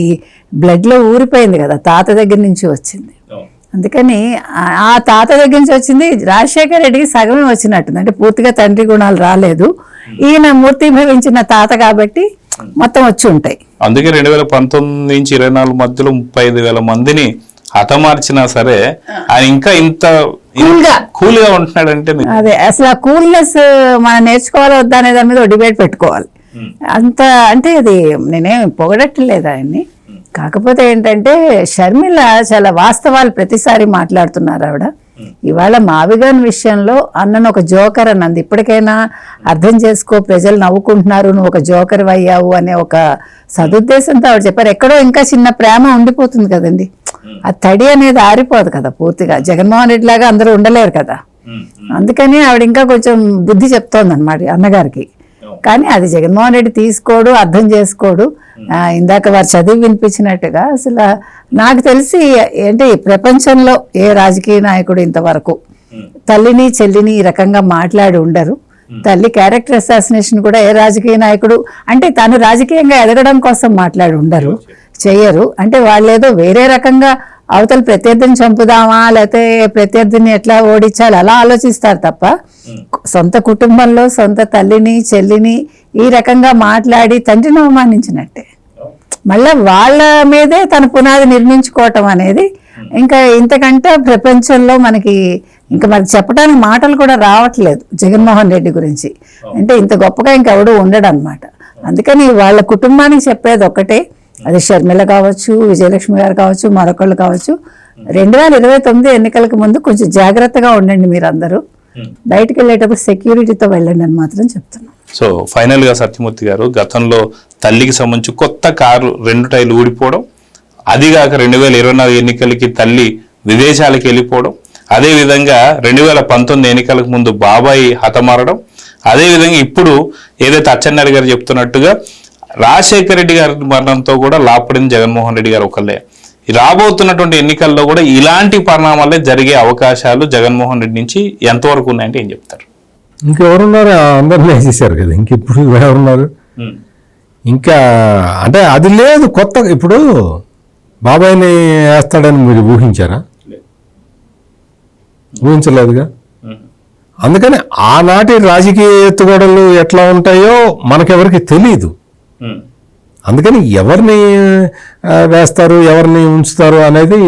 బ్లడ్లో ఊరిపోయింది కదా, తాత దగ్గర నుంచి వచ్చింది. అందుకని ఆ తాత దగ్గర నుంచి వచ్చింది రాజశేఖర రెడ్డికి సగమే వచ్చినట్టుంది, అంటే పూర్తిగా తండ్రి గుణాలు రాలేదు. ఈయన మూర్తి భవించిన తాత కాబట్టి మొత్తం వచ్చి ఉంటాయి. అందుకే 2019 నుంచి 24 మధ్యలో 35,000 మందిని హతమార్చినా సరే ఆయన ఇంకా ఇంత కూల్ గా ఉంటున్నాడంటే అదే అసలు ఆ కూల్నెస్ మనం నేర్చుకోవాలి వద్దా అనే దాని మీద డిబేట్ పెట్టుకోవాలి. అంత అంటే అది నేనేం పొగడట్లేదు ఆయన్ని. కాకపోతే ఏంటంటే షర్మిల చాలా వాస్తవాలు ప్రతిసారి మాట్లాడుతున్నారు ఆవిడ. ఇవాళ మావిగాన్ విషయంలో అన్నను ఒక జోకర్ అన్నది. ఇప్పటికైనా అర్థం చేసుకో, ప్రజలు నవ్వుకుంటున్నారు, నువ్వు ఒక జోకర్ అయ్యావు అనే ఒక సదుద్దేశంతో ఆవిడ చెప్పారు. ఎక్కడో ఇంకా చిన్న ప్రేమ ఉండిపోతుంది కదండి, ఆ తడి అనేది ఆరిపోదు కదా పూర్తిగా. జగన్మోహన్ రెడ్డి లాగా అందరూ ఉండలేరు కదా, అందుకని ఆవిడ ఇంకా కొంచెం బుద్ధి చెప్తోంది అన్నమాట అన్నగారికి. కానీ అది జగన్మోహన్ రెడ్డి తీసుకోడు, అర్థం చేసుకోడు. ఇందాక వారు చదివి వినిపించినట్టుగా అసలు నాకు తెలిసి అంటే ప్రపంచంలో ఏ రాజకీయ నాయకుడు ఇంతవరకు తల్లిని చెల్లిని ఈ రకంగా మాట్లాడి ఉండరు. తల్లి క్యారెక్టర్ అసాసినేషన్ కూడా ఏ రాజకీయ నాయకుడు అంటే తను రాజకీయంగా ఎదగడం కోసం మాట్లాడి ఉండరు, చెయ్యరు. అంటే వాళ్ళు ఏదో వేరే రకంగా అవతల ప్రత్యర్థిని చంపుదామా లేకపోతే ప్రత్యర్థిని ఎట్లా ఓడించాలి అలా ఆలోచిస్తారు తప్ప సొంత కుటుంబంలో సొంత తల్లిని చెల్లిని ఈ రకంగా మాట్లాడి తండ్రిని అవమానించినట్టే. మళ్ళీ వాళ్ళ మీదే తన పునాది నిర్మించుకోవటం అనేది ఇంకా ఇంతకంటే ప్రపంచంలో మనకి ఇంకా మనకు చెప్పడానికి మాటలు కూడా రావట్లేదు జగన్మోహన్ రెడ్డి గురించి. అంటే ఇంత గొప్పగా ఇంకెవడూ ఉండడు అనమాట. అందుకని వాళ్ళ కుటుంబానికి చెప్పేది ఒక్కటే, అది షర్మిల కావచ్చు, విజయలక్ష్మి గారు కావచ్చు, మరొకళ్ళు కావచ్చు, 2029 ఎన్నికలకు ముందు కొంచెం జాగ్రత్తగా ఉండండి మీరందరూ. బయటకు వెళ్ళేటప్పుడు సెక్యూరిటీతో వెళ్ళండి అని మాత్రం చెప్తున్నాను. సో ఫైనల్ గా సత్యమూర్తి గారు, గతంలో తల్లికి సంబంధించి కొత్త కారు 2 టైర్లు ఊడిపోవడం, అదిగాక 2024 ఎన్నికలకి తల్లి విదేశాలకు వెళ్ళిపోవడం, అదేవిధంగా 2019 ఎన్నికలకు ముందు బాబాయి హతమారడం, అదేవిధంగా ఇప్పుడు ఏదైతే అచ్చెన్నాయుడు గారు చెప్తున్నట్టుగా రాజశేఖర రెడ్డి గారి మరణంతో కూడా లాపడింది జగన్మోహన్ రెడ్డి గారు ఒకళ్ళే. రాబోతున్నటువంటి ఎన్నికల్లో కూడా ఇలాంటి పరిణామాలే జరిగే అవకాశాలు జగన్మోహన్ రెడ్డి నుంచి ఎంతవరకు ఉన్నాయంటే ఏం చెప్తారు? ఇంకెవరున్నారు? అందరినీ వేసేసారు కదా, ఇంకెప్పుడు ఎవరున్నారు? ఇంకా అంటే అది లేదు కొత్త. ఇప్పుడు బాబాయ్ని వేస్తాడని మీరు ఊహించారా? ఊహించలేదుగా. అందుకని ఆనాటి రాజకీయ ఎత్తుగడలు ఎట్లా ఉంటాయో మనకెవరికి తెలియదు. అందుకని ఎవరిని వేస్తారు, ఎవరిని ఉంచుతారు అనేది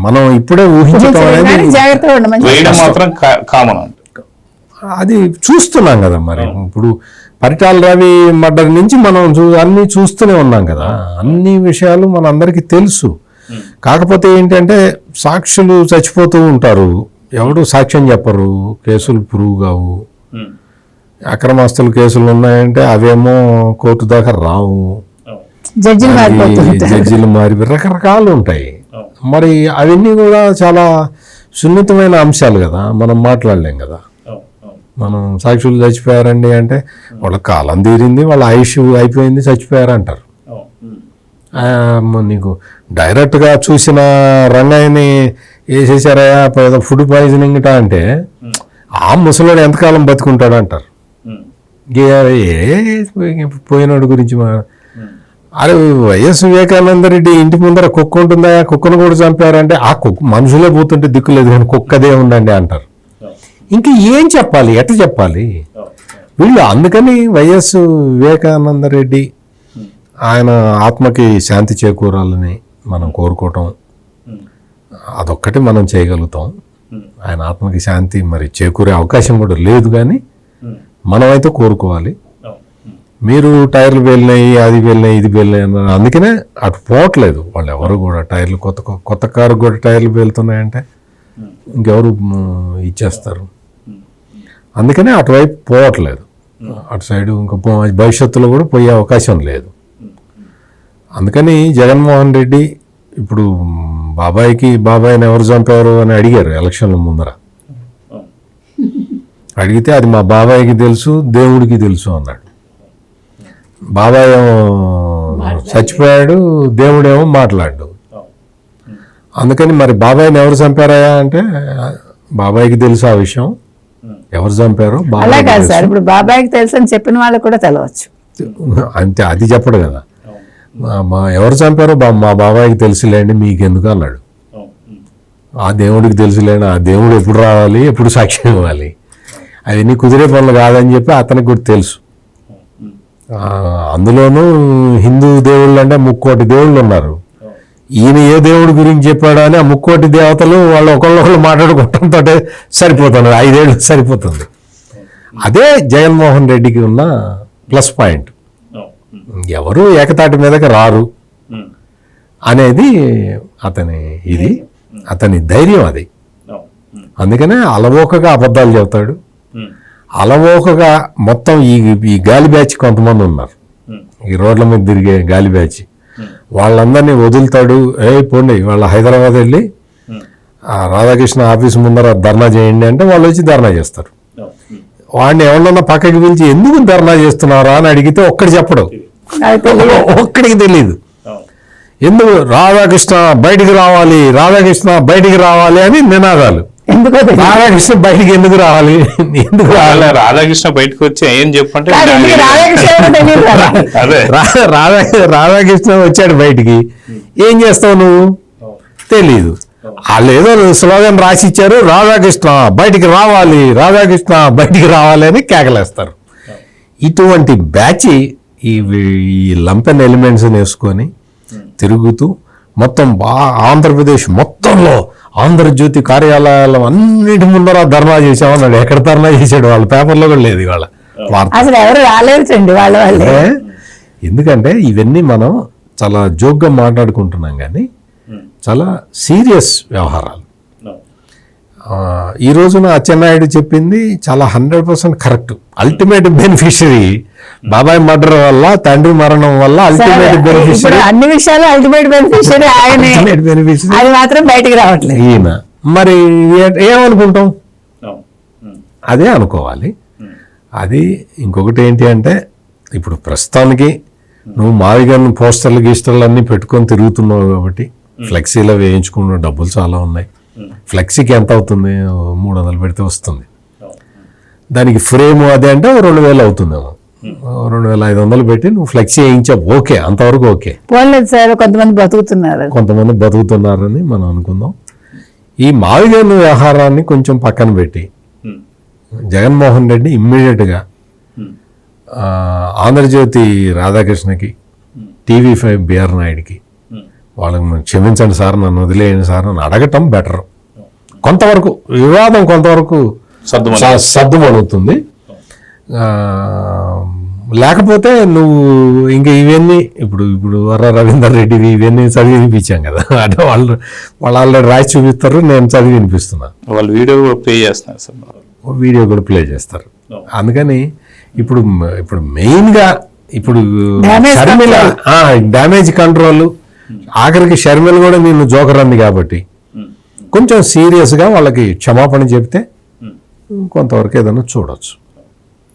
మనం ఇప్పుడే ఊహించడం అనేది జాగ్రత్తగా ఉండమని వేయడం మాత్రం కామన్. అది చూస్తున్నాం కదా. మరి ఇప్పుడు పరిటాల రవి మర్డర్ నుంచి మనం అన్ని చూస్తూనే ఉన్నాం కదా. అన్ని విషయాలు మనందరికీ తెలుసు. కాకపోతే ఏంటంటే సాక్షులు చచ్చిపోతూ ఉంటారు, ఎవడు సాక్ష్యం చెప్పరు, కేసులు ప్రూవ్ కావు. అక్రమాస్తుల కేసులు ఉన్నాయంటే అవేమో కోర్టు దాకా రావు, జడ్జిలు మారి రకరకాలు ఉంటాయి. మరి అవన్నీ కూడా చాలా సున్నితమైన అంశాలు కదా, మనం మాట్లాడలేం కదా. మనం సాక్షులు చచ్చిపోయారండి అంటే వాళ్ళ కాలం తీరింది, వాళ్ళ ఆయుష్ అయిపోయింది, చచ్చిపోయారు అంటారు. నీకు డైరెక్ట్గా చూసిన రంగయ్యని వేసేసారా ఫుడ్ పాయిజనింగ్ అంటే ఆ ముసలోడు ఎంతకాలం బతుకుంటాడు అంటారు. పోయినోడు గురించి అరే వైఎస్ వివేకానంద రెడ్డి ఇంటి ముందర కుక్క ఉంటుందా, కుక్కను కూడా చంపారంటే ఆ కుక్క మనుషులే పోతుంటే దిక్కులేదు కానీ కుక్కదే ఉండండి అంటారు. ఇంకా ఏం చెప్పాలి, ఎట్లా చెప్పాలి వీళ్ళు? అందుకని వైఎస్ వివేకానంద రెడ్డి ఆయన ఆత్మకి శాంతి చేకూరాలని మనం కోరుకోవటం అదొక్కటి మనం చేయగలుగుతాం. ఆయన ఆత్మకి శాంతి మరి చేకూరే అవకాశం కూడా లేదు, కానీ మనమైతే కోరుకోవాలి. మీరు టైర్లు వెళ్ళినాయి, అది వెళ్ళినాయి, ఇది వెళ్ళినాయి అన్నారు, అందుకనే అటు పోవట్లేదు వాళ్ళు ఎవరు కూడా. టైర్లు కొత్త కారు కూడా టైర్లు వెళ్తున్నాయంటే ఇంకెవరు ఇచ్చేస్తారు. అందుకనే అటువైపు పోవట్లేదు, అటు సైడు ఇంకా భవిష్యత్తులో కూడా పోయే అవకాశం లేదు. అందుకని జగన్మోహన్ రెడ్డి ఇప్పుడు బాబాయ్ని ఎవరు చంపారు అని అడిగారు ఎలక్షన్ల ముందర. అడిగితే అది మా బాబాయ్కి తెలుసు, దేవుడికి తెలుసు అన్నాడు. బాబాయ్ ఏమో చచ్చిపోయాడు, దేవుడేమో మాట్లాడు. అందుకని మరి బాబాయ్ని ఎవరు చంపారా అంటే బాబాయ్కి తెలుసు ఆ విషయం, ఎవరు చంపారు అలా కాదు సార్. ఇప్పుడు బాబాయ్కి తెలుసు అని చెప్పిన వాళ్ళకి కూడా తెలవచ్చు అంతే, అది చెప్పడు కదా. ఎవరు చంపారో మా బాబాయ్కి తెలుసులేండి మీకెందుకు అన్నాడు. ఆ దేవుడికి తెలుసులేండి, ఆ దేవుడు ఎప్పుడు రావాలి, ఎప్పుడు సాక్ష్యం ఇవ్వాలి, అవన్నీ కుదిరే పనులు కాదని చెప్పి అతనికి కూడా తెలుసు. అందులోనూ హిందూ దేవుళ్ళు అంటే 3 దేవుళ్ళు ఉన్నారు. ఈయన ఏ దేవుడి గురించి చెప్పాడు అని ఆ 3 దేవతలు వాళ్ళు ఒకళ్ళొకళ్ళు మాట్లాడుకోవడంతో సరిపోతున్నారు, 5 ఏళ్ళు సరిపోతుంది. అదే జగన్మోహన్ రెడ్డికి ఉన్న ప్లస్ పాయింట్. ఎవరు ఏకతాటి మీదకి రారు అనేది అతని ధైర్యం అది. అందుకనే అలవోకగా అబద్ధాలు చెబుతాడు, అలవోకగా మొత్తం ఈ గాలి బ్యాచ్ కొంతమంది ఉన్నారు, ఈ రోడ్ల మీద తిరిగే గాలి బ్యాచ్, వాళ్ళందరినీ వదులుతాడు. పోండి వాళ్ళ హైదరాబాద్ వెళ్ళి రాధాకృష్ణ ఆఫీస్ ముందర ధర్నా చేయండి అంటే వాళ్ళు వచ్చి ధర్నా చేస్తారు. వాడిని ఎవరన్నా పక్కకి పిలిచి ఎందుకు ధర్నా చేస్తున్నారా అని అడిగితే ఒక్కడి చెప్పడు, ఒక్కడికి తెలియదు. ఎందుకు రాధాకృష్ణ బయటికి రావాలి, రాధాకృష్ణ బయటికి రావాలి అని నినాదాలు. రాధాకృష్ణ బయటికి ఎందుకు రావాలి, ఎందుకు రావాలి? రాధాకృష్ణ బయటకు వచ్చి ఏం చెప్పంటే రాధాకృష్ణ వచ్చాడు బయటికి, ఏం చేస్తావు నువ్వు తెలీదు. వాళ్ళు ఏదో స్లోగన్ రాసి ఇచ్చారు, రాధాకృష్ణ బయటికి రావాలి, రాధాకృష్ణ బయటికి రావాలి అని కేకలేస్తారు. ఇటువంటి బ్యాచ్ ఈ లంపెన్ ఎలిమెంట్స్ వేసుకొని తిరుగుతూ మొత్తం ఆంధ్రప్రదేశ్ మొత్తంలో ఆంధ్రజ్యోతి కార్యాలయాలు అన్నిటి ముందర ధర్నా చేసామన్నాడు. ఎక్కడ ధర్నా చేశాడు? వాళ్ళ పేపర్లో కూడా లేదు ఇవాళ వార్త. అసలు ఎవరు రాలేదండి వాళ్ళ వాళ్ళే. ఎందుకంటే ఇవన్నీ మనం చాలా జోక్గా మాట్లాడుకుంటున్నాం కానీ చాలా సీరియస్ వ్యవహారాలు. ఈ రోజున అచ్చెన్నాయుడు చెప్పింది చాలా 100% కరెక్ట్. అల్టిమేట్ బెనిఫిషరీ బాబాయ్ మర్డర్ వల్ల, తండ్రి మరణం వల్ల అల్టిమేట్ ఇప్పుడు బెనిఫిషరీ అన్ని విషయాలు అల్టిమేట్ బెనిఫిషియరీ ఆయనే. బెనిఫిషరీ అది మాత్రం బయటికి రావట్లేదు. ఈయన. మరి ఏమనుకుంటాం? అదే అనుకోవాలి. అది ఇంకొకటి ఏంటి అంటే ఇప్పుడు ప్రస్తుతానికి నువ్వు మావిగన్ పోస్టర్లు గీస్టర్లు అన్నీ పెట్టుకొని తిరుగుతున్నావు కాబట్టి ఫ్లెక్సీలో వేయించుకున్న డబ్బులు చాలా ఉన్నాయి. ఫ్లెక్సీకి ఎంత అవుతుంది? 300 పెడితే వస్తుంది. దానికి ఫ్రేమ్ అదే అంటే 2000 అవుతుందేమో. 2500 పెట్టి నువ్వు ఫ్లెక్సీ వేయించావు, ఓకే, అంతవరకు ఓకే. పోలేదు సార్, కొంతమంది బతుకుతున్నారని మనం అనుకుందాం. ఈ మావిగన్ వ్యవహారాన్ని కొంచెం పక్కన పెట్టి జగన్మోహన్ రెడ్డి ఇమ్మీడియట్గా ఆంధ్రజ్యోతి రాధాకృష్ణకి, TV5 బిఆర్ నాయుడికి వాళ్ళని క్షమించండి సార్, నన్ను వదిలేయండి సార్ అని అడగటం బెటర్. కొంతవరకు వివాదం కొంతవరకు సర్దుమణుగుతుంది. లేకపోతే నువ్వు ఇంకా ఇవన్నీ ఇప్పుడు వర్ర రవీందర్ రెడ్డి ఇవన్నీ చదివి వినిపించాం కదా, అంటే వాళ్ళు ఆల్రెడీ రాసి చూపిస్తారు, నేను చదివి వినిపిస్తున్నా. వాళ్ళు వీడియో కూడా ప్లే చేస్తున్నారు సార్, వీడియో కూడా ప్లే చేస్తారు. అందుకని ఇప్పుడు మెయిన్గా ఇప్పుడు షర్మిల డ్యామేజ్ కంట్రోల్, ఆఖరికి షర్మిల కూడా నిన్ను జోకర్ అంది కాబట్టి కొంచెం సీరియస్గా వాళ్ళకి క్షమాపణ చెప్తే కొంతవరకు ఏదైనా చూడొచ్చు.